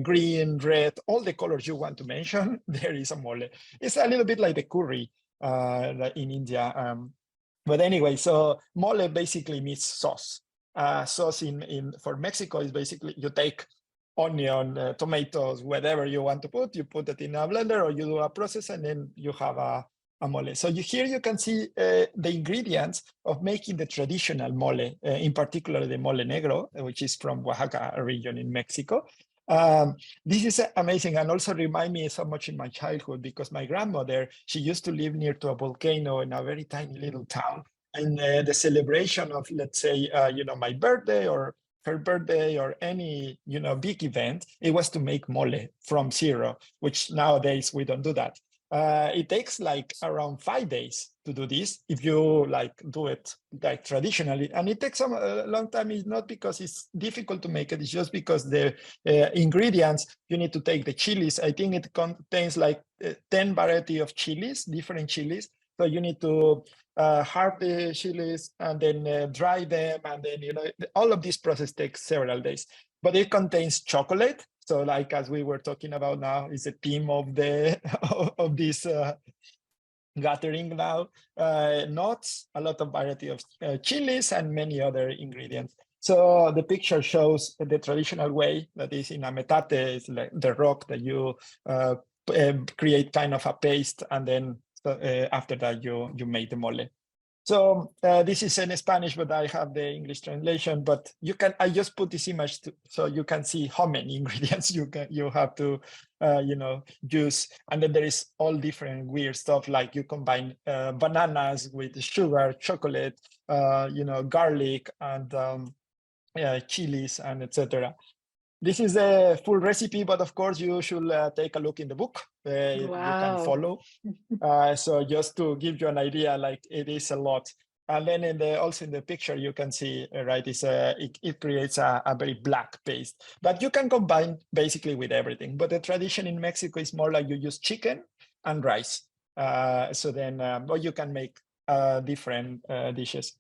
S10: green, red, all the colors you want to mention. There is a mole. It's a little bit like the curry in India. But anyway, so mole basically means sauce. Sauce for Mexico is basically you take onion, tomatoes, whatever you want to put, you put it in a blender or you do a process and then you have a mole. So here you can see the ingredients of making the traditional mole, in particular the mole negro, which is from Oaxaca region in Mexico. This is amazing and also remind me so much in my childhood because my grandmother, she used to live near to a volcano in a very tiny little town. And the celebration of, let's say, my birthday or her birthday or any, big event, it was to make mole from zero, which nowadays we don't do that. It takes like around 5 days to do this if you do it like traditionally, and it takes a long time. It's not because it's difficult to make it, it's just because the ingredients, you need to take the chilies. I think it contains like 10 variety of chilies, different chilies. So you need to harp the chilies and then dry them, and then all of this process takes several days. But it contains chocolate. So like as we were talking about now, is the theme of of this gathering now. Nuts, a lot of variety of chilies and many other ingredients. So the picture shows the traditional way that is in a metate, is like the rock that you create kind of a paste, and then after that you make the mole. So this is in Spanish, but I have the English translation. But I just put this image so you can see how many ingredients you have to, use. And then there is all different weird stuff, like you combine bananas with sugar, chocolate, garlic, and chilies, and etc. This is a full recipe, but of course you should take a look in the book. You can
S1: Wow.
S10: follow. So just to give you an idea, like it is a lot. And then also in the picture, you can see, right, it creates a very black paste. But you can combine basically with everything. But the tradition in Mexico is more like you use chicken and rice. So then, or you can make different dishes.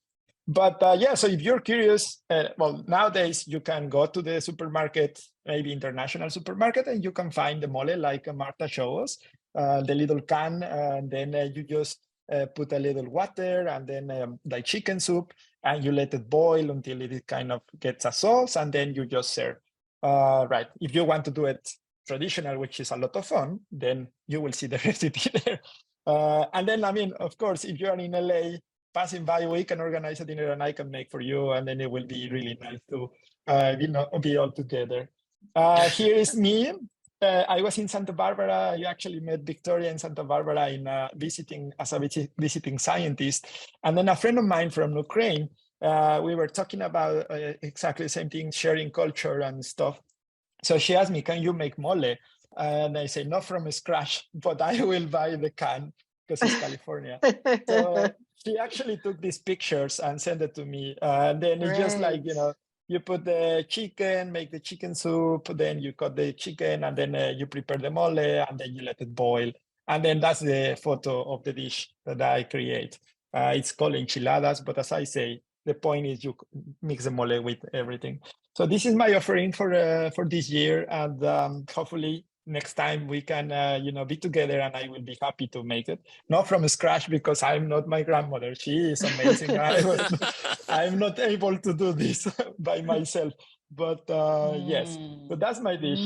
S10: But yeah, so if you're curious, well, nowadays you can go to the supermarket, maybe international supermarket, and you can find the mole like Marta showed us, the little can, and then you just put a little water and then like chicken soup, and you let it boil until it kind of gets a sauce, and then you just serve. Right. If you want to do it traditional, which is a lot of fun, then you will see the recipe there. And then, I mean, of course, if you're in LA, passing by, we can organize a dinner and I can make for you, and then it will be really nice to be all together. Here is me. I was in Santa Barbara. I actually met Victoria in Santa Barbara in visiting as a visiting scientist, and then a friend of mine from Ukraine. We were talking about exactly the same thing, sharing culture and stuff. So she asked me, "Can you make mole?" And I say, "Not from scratch, but I will buy the can because it's California." So she actually took these pictures and sent it to me. And then it's just like, you put the chicken, make the chicken soup, then you cut the chicken, and then you prepare the mole, and then you let it boil. And then that's the photo of the dish that I create. It's called enchiladas, but as I say, the point is you mix the mole with everything. So this is my offering for this year, and hopefully next time we can be together, and I will be happy to make it, not from scratch, because I'm not my grandmother. She is amazing. I'm not able to do this by myself, but yes, so that's my dish.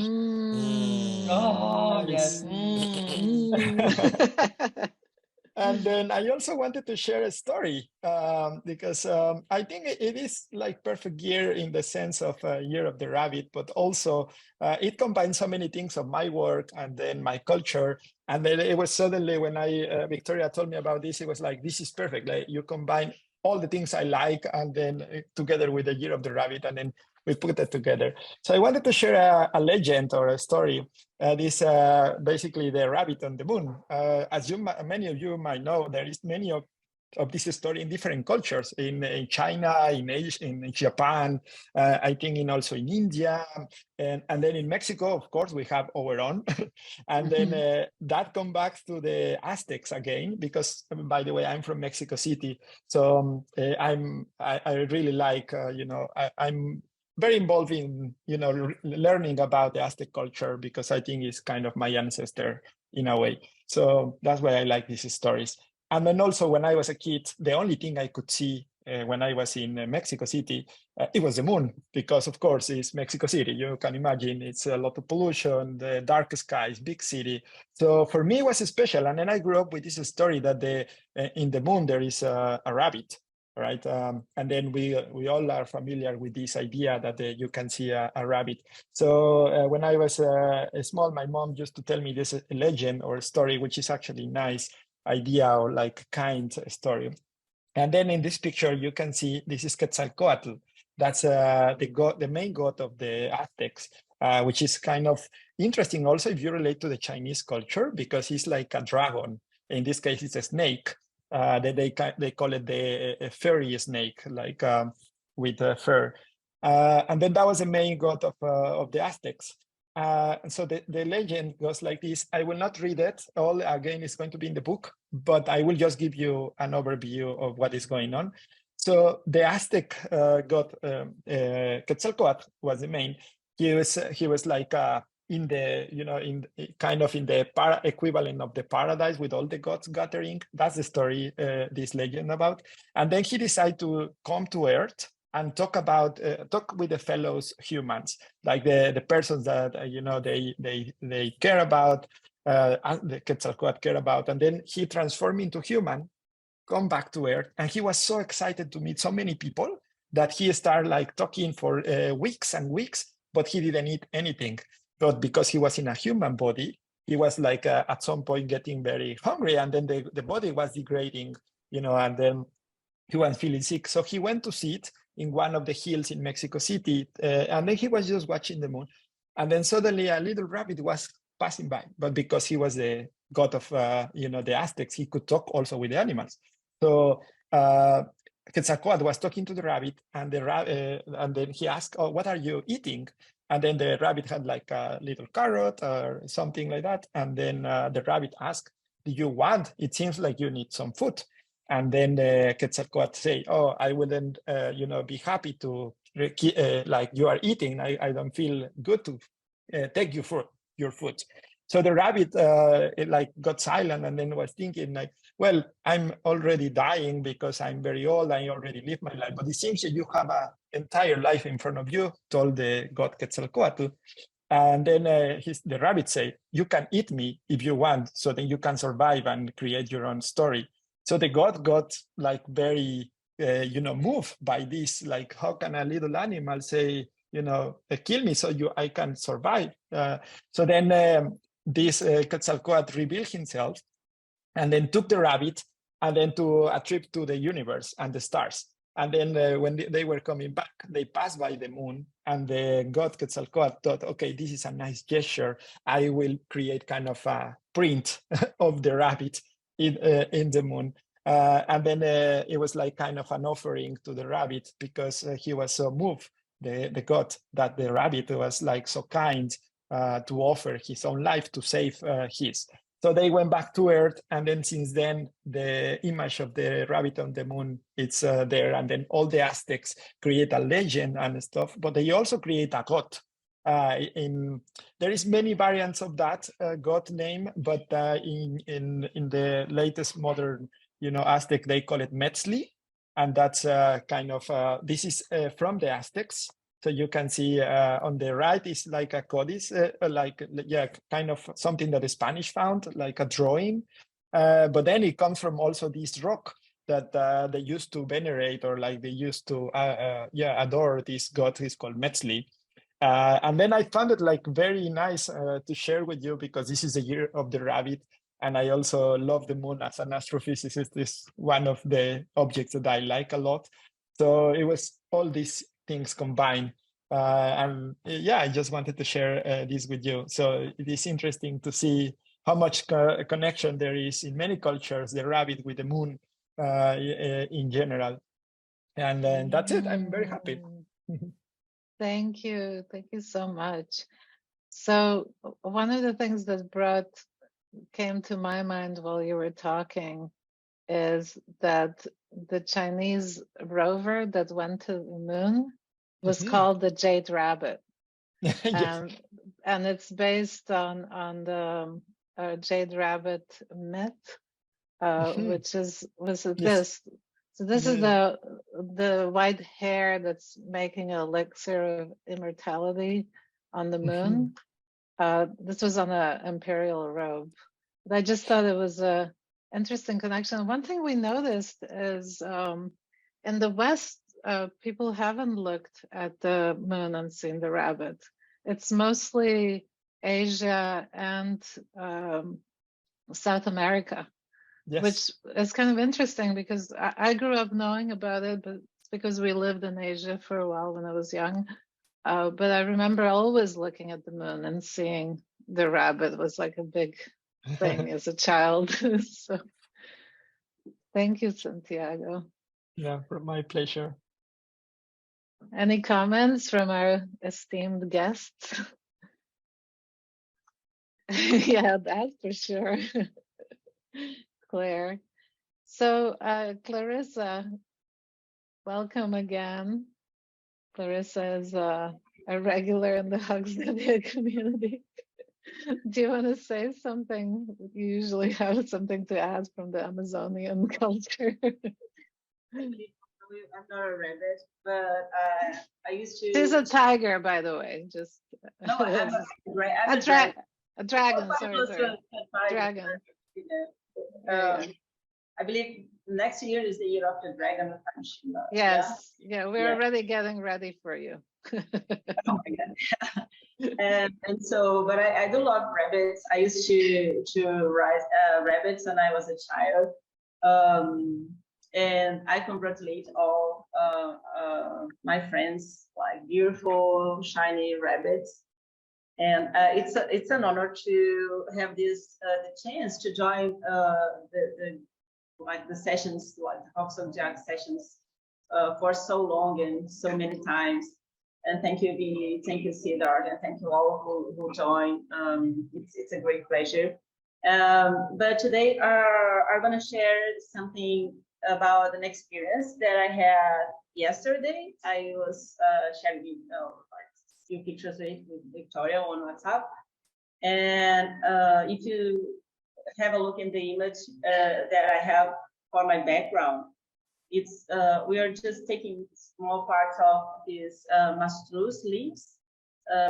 S9: Oh,
S10: Nice.
S1: Mm.
S10: And then I also wanted to share a story because I think it is like perfect year in the sense of Year of the Rabbit, but also it combines so many things of my work and then my culture. And then it was suddenly when Victoria told me about this, it was like, this is perfect. Like you combine all the things I like and then together with the Year of the Rabbit, and then we put it together. So I wanted to share a legend or a story. This basically the rabbit on the moon. As many of you might know, there is many of this story in different cultures, in China, in Asia, in Japan, I think also in India, and then in Mexico, of course, we have our own. And then that comes back to the Aztecs again, because by the way, I'm from Mexico City, so I really like I'm very involved in learning about the Aztec culture, because I think it's kind of my ancestor in a way. So that's why I like these stories. And then also when I was a kid, the only thing I could see when I was in Mexico City, it was the moon, because of course it's Mexico City. You can imagine it's a lot of pollution, the dark skies, big city. So for me it was special. And then I grew up with this story that in the moon there is a rabbit. Right, and then we all are familiar with this idea that you can see a rabbit. So when I was small, my mom used to tell me this legend or story, which is actually nice idea or like kind story. And then in this picture, you can see this is Quetzalcoatl. That's the main god of the Aztecs, which is kind of interesting also if you relate to the Chinese culture, because he's like a dragon. In this case, it's a snake. They call it the fairy snake, like with fur. And then that was the main god of the Aztecs. So the legend goes like this. I will not read it all again. It's going to be in the book, but I will just give you an overview of what is going on. So the Aztec god Quetzalcoatl was the main. He was like in the equivalent of the paradise with all the gods gathering. That's the story, this legend about. And then he decided to come to Earth and talk with the fellows humans, like the persons that they care about, the Quetzalcoatl care about. And then he transformed into human. come back to Earth. And he was so excited to meet so many people that he started like talking for weeks and weeks, but he didn't eat anything. But because he was in a human body, he was like at some point getting very hungry, and then the body was degrading, and then he was feeling sick. So he went to sit in one of the hills in Mexico City, and then he was just watching the moon. And then suddenly a little rabbit was passing by, but because he was the god of, the Aztecs, he could talk also with the animals. So Quetzalcoatl was talking to the rabbit, and and then he asked, "Oh, what are you eating?" And then the rabbit had like a little carrot or something like that. And then the rabbit asked, "Do you want? It seems like you need some food." And then the Quetzalcoatl say, "Oh, I wouldn't, be happy to like you are eating. I don't feel good to take you for your food." So the rabbit it like got silent and then was thinking like, "Well, I'm already dying because I'm very old. I already lived my life, but it seems that you have an entire life in front of you," told the god Quetzalcoatl. And then the rabbit said, "You can eat me if you want, so that you can survive and create your own story." So the god got like very, moved by this. Like, how can a little animal say, kill me so I can survive? So then this Quetzalcoatl revealed himself, and then took the rabbit, and then to a trip to the universe and the stars. And then when they were coming back, they passed by the moon, and the god Quetzalcoatl thought, "Okay, this is a nice gesture. I will create kind of a print of the rabbit in the moon." And then it was like kind of an offering to the rabbit, because he was so moved, the god, that the rabbit was like so kind to offer his own life to save his. So they went back to Earth, and then since then, the image of the rabbit on the moon, it's there. And then all the Aztecs create a legend and stuff, but they also create a god. There is many variants of that god name, but in the latest modern, Aztec, they call it Metzli, and that's kind of this is from the Aztecs. So you can see on the right is like a codice, kind of something that the Spanish found, like a drawing. But then it comes from also this rock that they used to venerate, or like they used to adore this god. He's called Metzli. And then I found it like very nice to share with you, because this is the year of the rabbit. And I also love the moon as an astrophysicist. It's one of the objects that I like a lot. So it was all these things combined. And I just wanted to share this with you. So it is interesting to see how much connection there is in many cultures, the rabbit with the moon in general. And that's it. I'm very happy.
S1: Thank you. Thank you so much. So one of the things that came to my mind while you were talking is that the Chinese rover that went to the moon was called the Jade Rabbit.
S10: Yes.
S1: And it's based on the Jade Rabbit myth, which was this.
S10: Yes.
S1: So this is the white hare that's making an elixir of immortality on the moon. This was on an imperial robe. But I just thought it was a interesting connection. One thing we noticed is in the West, people haven't looked at the moon and seen the rabbit. It's mostly Asia and South America.
S10: Yes.
S1: Which is kind of interesting, because I grew up knowing about it, but it's because we lived in Asia for a while when I was young. But I remember always looking at the moon and seeing the rabbit was like a big thing as a child. So thank you, Santiago.
S10: Yeah, my pleasure.
S1: Any comments from our esteemed guests? Yeah, that's for sure. Claire. So Clarissa, welcome again. Clarissa is a regular in the Huxleya community. Do you want to say something? You usually have something to add from the Amazonian culture.
S11: I'm not a rabbit, but I used to.
S1: She's a tiger, by the way. Just
S11: no, I'm
S1: a dragon. Sorry. Dragon.
S11: I believe next year is the year of the dragon.
S1: Yes, yeah, we're
S11: Yeah.
S1: already getting ready for you.
S11: Oh my God. and so, but I do love rabbits. I used to raise rabbits when I was a child. And I congratulate all my friends, like beautiful, shiny rabbits. And it's an honor to have this the chance to join the sessions, like the Santiago sessions, for so long and so many times. And thank you, Vinny, thank you, Siddharth, and thank you all who joined. It's a great pleasure. But today I'm going to share something about an experience that I had yesterday. I was sharing like a few pictures with Victoria on WhatsApp. And if you have a look in the image that I have for my background, it's we are just taking small parts of these mastruz leaves,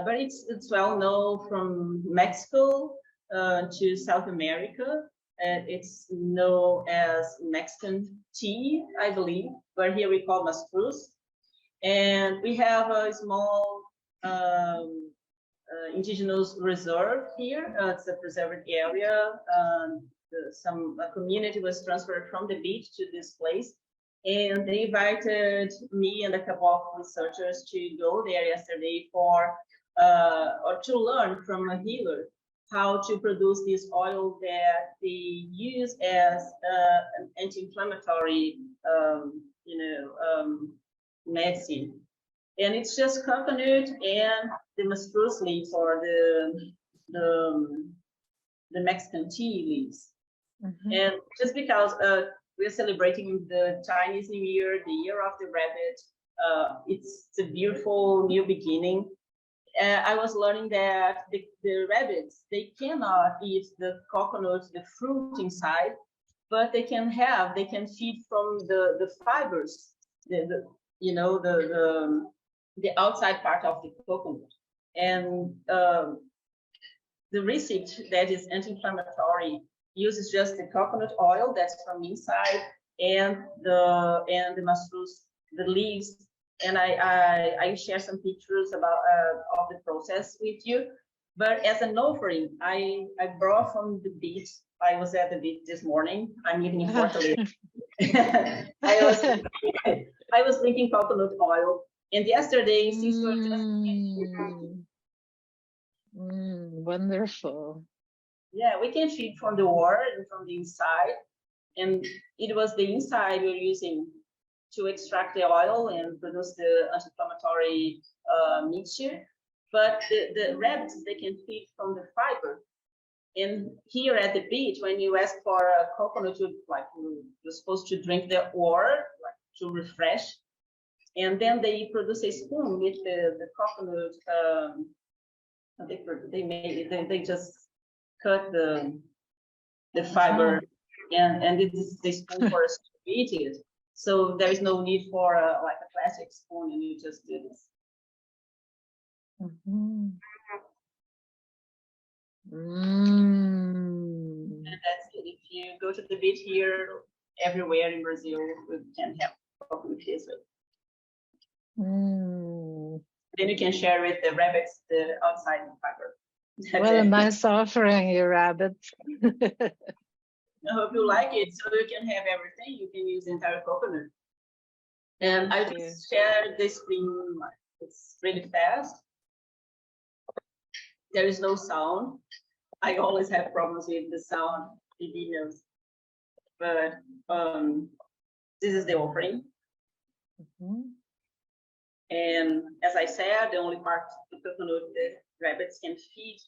S11: but it's well known from Mexico to South America. It's known as Mexican tea, I believe, but here we call mastruz. And we have a small indigenous reserve here. It's a preserved area. Some community was transferred from the beach to this place. And they invited me and a couple of researchers to go there yesterday for or to learn from a healer how to produce this oil that they use as an anti-inflammatory, medicine. And it's just coconut and the mastruz leaves, or the Mexican tea leaves. Mm-hmm. And just because we're celebrating the Chinese New Year, the year of the rabbit, it's a beautiful new beginning. I was learning that the rabbits, they cannot eat the coconut, the fruit inside, but they can feed from the fibers, the outside part of the coconut. And the recipe that is anti-inflammatory uses just the coconut oil that's from inside and the mastruz, the leaves. And I share some pictures about of the process with you. But as an offering, I brought from the beach. I was at the beach this morning. I'm living in Portugal. I was drinking coconut oil, and yesterday, since we were just
S1: wonderful.
S11: Yeah, we can feed from the water and from the inside, and it was the inside we're using to extract the oil and produce the anti-inflammatory mixture. But the rabbits, they can feed from the fiber. And here at the beach, when you ask for a coconut, you're supposed to drink the water, like to refresh. And then they produce a spoon with the coconut. They just cut the fiber, and it is the spoon for us to eat it. So there is no need for like a plastic spoon, and you just do this.
S1: Mm-hmm.
S11: And that's it. If you go to the beach here, everywhere in Brazil, we can have coconut this way. Then you can share with the rabbits the outside fiber.
S1: What a nice offering, you rabbit.
S11: I hope you like it, so you can have everything. You can use the entire coconut. And I just shared this screen. It's really fast. There is no sound. I always have problems with the sound in videos. But this is the offering. Mm-hmm. And as I said, the only part of the coconut the rabbits can feed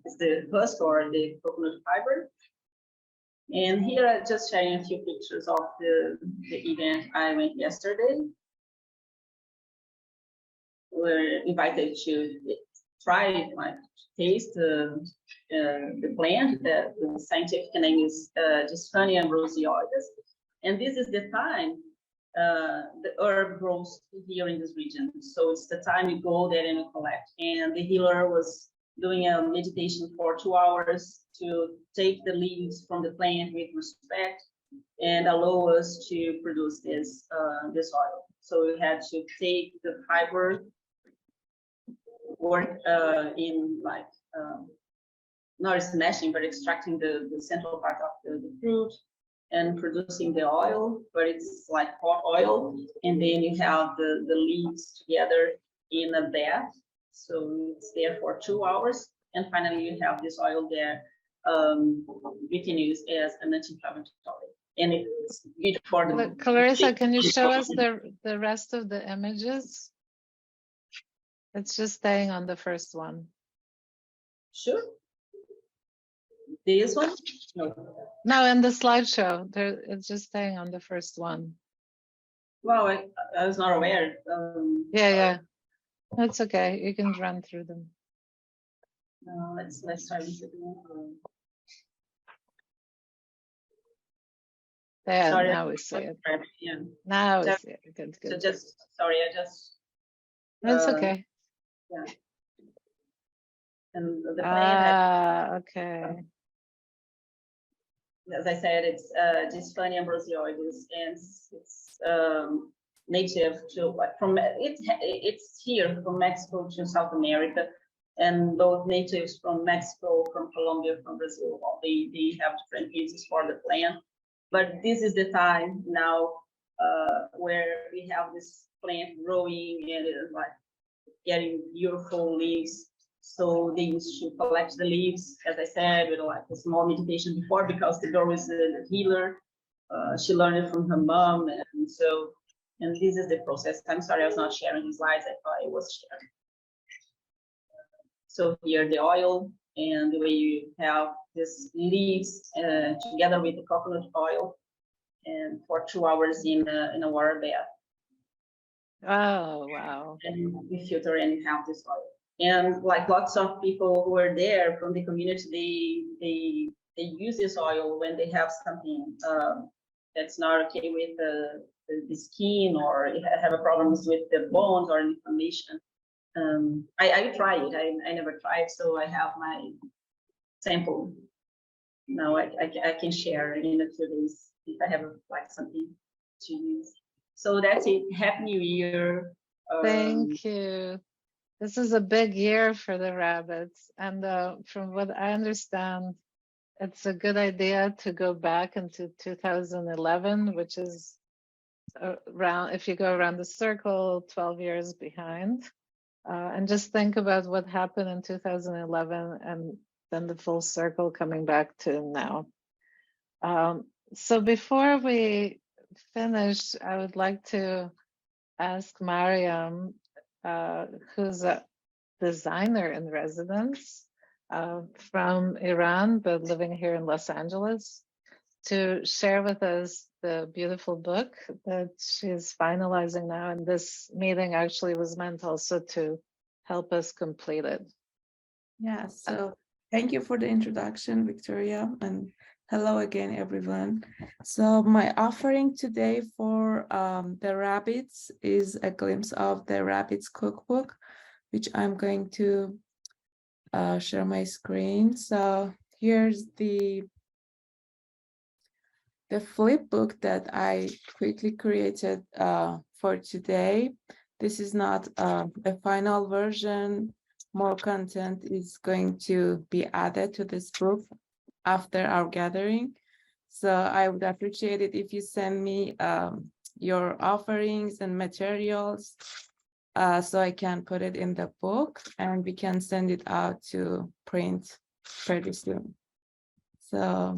S11: is the husk or the coconut fiber. And here I'm just sharing a few pictures of the event I went yesterday. We're invited to try, taste the plant. The scientific name is Gimzewski ambrosiodis. And this is the time the herb grows here in this region. So it's the time you go there and you collect. And the healer was doing a meditation for 2 hours to take the leaves from the plant with respect and allow us to produce this oil. So we had to take the fiber, work in like not smashing, but extracting the central part of the fruit and producing the oil, but it's like hot oil. And then you have the leaves together in a bath. So it's there for 2 hours. And finally, you have this oil there we can use as an anti-inflammatory. And it's good for the...
S1: Clarissa, can you show us the rest of the images? It's just staying on the first one.
S11: Sure. This one?
S1: No, in the slideshow, it's just staying on the first one.
S11: Wow, I was not aware.
S1: Yeah. That's okay. You can run through them.
S11: Let's try this again.
S1: There,
S11: Sorry,
S1: now we see it.
S11: Yeah.
S1: Now we see it. Good.
S11: So just sorry, I just.
S1: That's okay.
S11: Yeah. And the plant.
S1: Okay.
S11: As I said, it's Disphania ambrosiolidis, and it's native to it's here from Mexico to South America, and both natives from Mexico, from Colombia, from Brazil. They have different uses for the plant, but this is the time now where we have this plant growing and it's like getting beautiful leaves. So they used to collect the leaves, as I said, with like a small meditation before, because the girl is a healer. She learned it from her mom, and this is the process. I'm sorry, I was not sharing the slides. I thought I was sharing. So here the oil, and the way you have these leaves together with the coconut oil, and for 2 hours in a water bath.
S1: Oh, wow.
S11: And we filter and have this oil. And like lots of people who are there from the community, they use this oil when they have something that's not okay with the skin, or have a problems with the bones or inflammation. I try it. I never tried, so I have my sample. Now I can share in a few days if I have like something to use. So that's it. Happy New Year.
S1: Thank you. This is a big year for the rabbits, and from what I understand, it's a good idea to go back into 2011, which is around, if you go around the circle, 12 years behind, and just think about what happened in 2011 and then the full circle coming back to now. So before we finish, I would like to ask Mariam, who's a designer in residence from Iran, but living here in Los Angeles, to share with us the beautiful book that she's finalizing now. And this meeting actually was meant also to help us complete it.
S13: Yeah, so thank you for the introduction, Victoria, and hello again, everyone. So my offering today for the rabbits is a glimpse of the rabbits cookbook, which I'm going to share my screen. So here's the flip book that I quickly created for today. This is not a final version. More content is going to be added to this book after our gathering. So I would appreciate it if you send me your offerings and materials so I can put it in the book and we can send it out to print pretty soon. So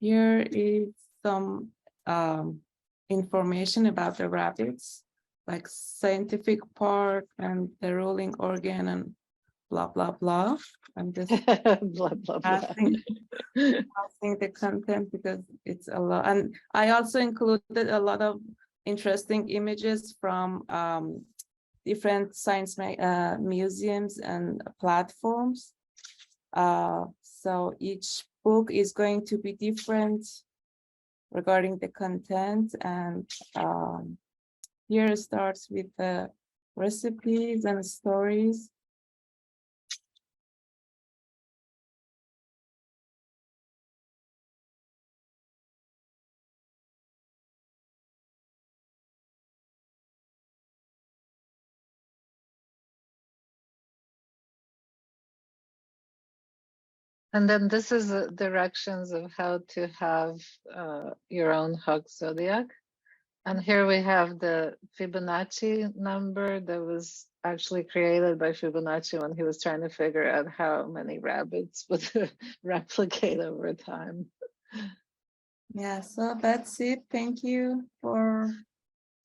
S13: here is some information about the rabbits, like scientific part and the ruling organ and blah, blah, blah. I'm just
S1: blah, blah,
S13: passing the content because it's a lot. And I also included a lot of interesting images from different science museums and platforms. So each book is going to be different regarding the content, and here it starts with the recipes and stories.
S1: And then this is directions of how to have your own hug zodiac. And here we have the Fibonacci number that was actually created by Fibonacci when he was trying to figure out how many rabbits would replicate over time.
S13: Yeah, so that's it. Thank you for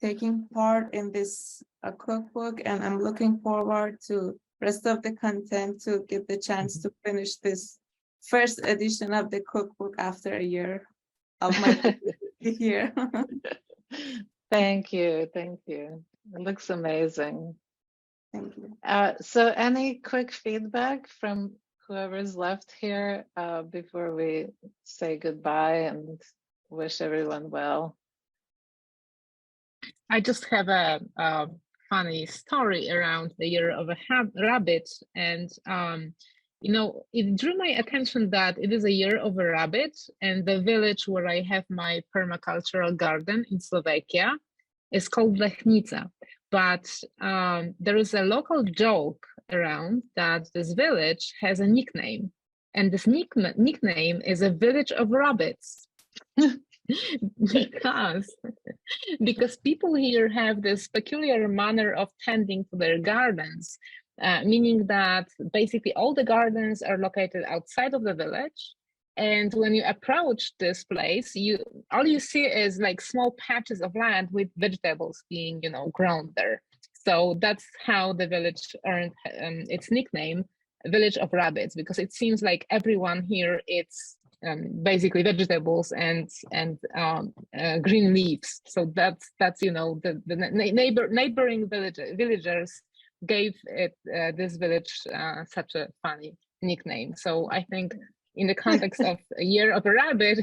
S13: taking part in this cookbook, and I'm looking forward to rest of the content to get the chance to finish this first edition of the cookbook after a year of my here.
S1: Thank you. Thank you. It looks amazing.
S13: Thank you.
S1: So any quick feedback from whoever's left here before we say goodbye and wish everyone well?
S14: I just have a funny story around the year of a rabbit, and you know, it drew my attention that it is a year of a rabbit, and the village where I have my permacultural garden in Slovakia is called Lechnica. But there is a local joke around that this village has a nickname, and this nickname is a village of rabbits. because people here have this peculiar manner of tending to their gardens, meaning that basically all the gardens are located outside of the village. And when you approach this place, all you see is like small patches of land with vegetables being, you know, grown there. So that's how the village earned its nickname, Village of Rabbits, because it seems like everyone here eats basically vegetables and green leaves. So that's you know, the neighboring villagers gave it this village such a funny nickname. So I think in the context of a year of a rabbit,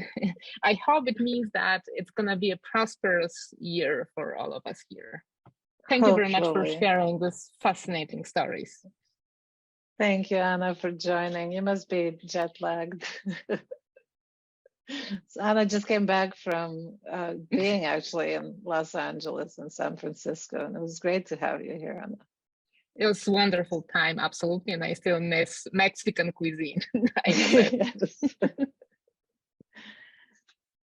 S14: I hope it means that it's gonna be a prosperous year for all of us here. Thank you very much for sharing these fascinating stories.
S1: Thank you, Anna, for joining. You must be jet lagged. So Anna just came back from being actually in Los Angeles and San Francisco, and it was great to have you here, Anna.
S14: It was a wonderful time, absolutely, and I still miss Mexican cuisine.
S1: Yes.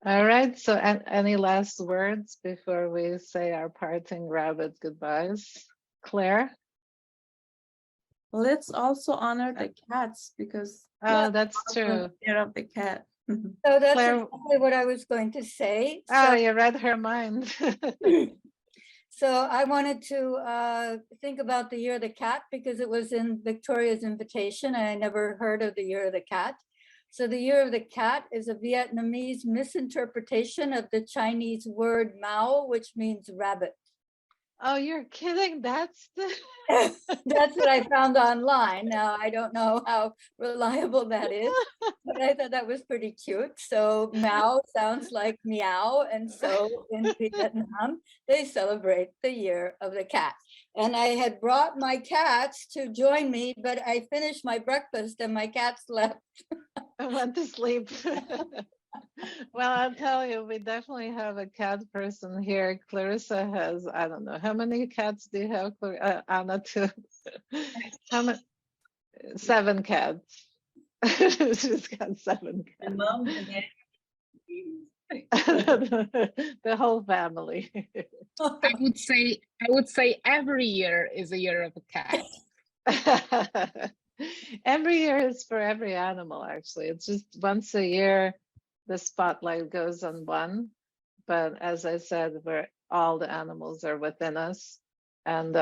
S1: All right, so any last words before we say our parting rabbit goodbyes? Claire?
S13: Let's also honor the cats, because
S1: that's true.
S13: Year of the cat.
S15: So that's
S1: Claire,
S15: exactly what I was going to say.
S1: Oh, you read her mind.
S15: So I wanted to think about the Year of the Cat because it was in Victoria's invitation and I never heard of the Year of the Cat. So the Year of the Cat is a Vietnamese misinterpretation of the Chinese word Mao, which means rabbit.
S1: Oh, you're kidding. That's
S15: what I found online. Now, I don't know how reliable that is, but I thought that was pretty cute. So Mao sounds like meow. And so in Vietnam, they celebrate the Year of the Cat. And I had brought my cats to join me, but I finished my breakfast and my cats left.
S1: I went to sleep. Well, I'll tell you, we definitely have a cat person here. Clarissa has, I don't know, how many cats do you have, Anna, too? How many? 7 cats. She's got 7 cats.
S11: And mom and
S1: dad. The whole family.
S14: I would say every year is a year of a cat.
S1: Every year is for every animal, actually. It's just once a year the spotlight goes on one, but as I said, where all the animals are within us. And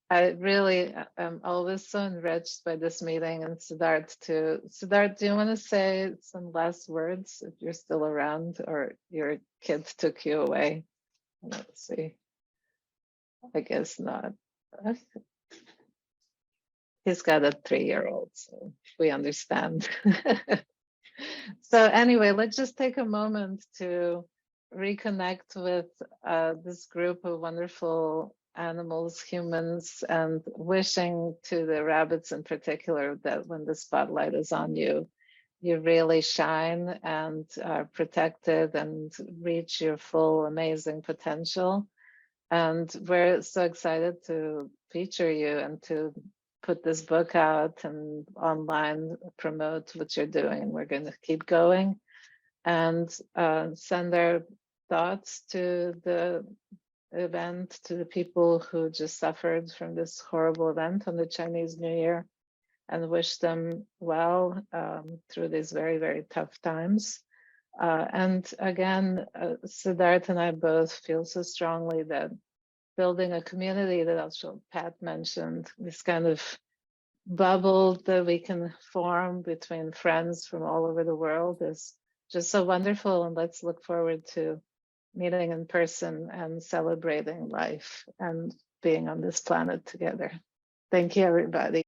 S1: I really am always so enriched by this meeting. And Siddharth, do you want to say some last words if you're still around or your kids took you away? Let's see. I guess not. He's got a 3-year-old, so we understand. So anyway, let's just take a moment to reconnect with this group of wonderful animals, humans, and wishing to the rabbits in particular that when the spotlight is on you, you really shine and are protected and reach your full amazing potential. And we're so excited to feature you and to put this book out and online promote what you're doing. We're going to keep going and send our thoughts to the event, to the people who just suffered from this horrible event on the Chinese New Year, and wish them well through these very, very tough times. And again, Siddharth and I both feel so strongly that building a community that also Pat mentioned, this kind of bubble that we can form between friends from all over the world is just so wonderful. And let's look forward to meeting in person and celebrating life and being on this planet together. Thank you, everybody.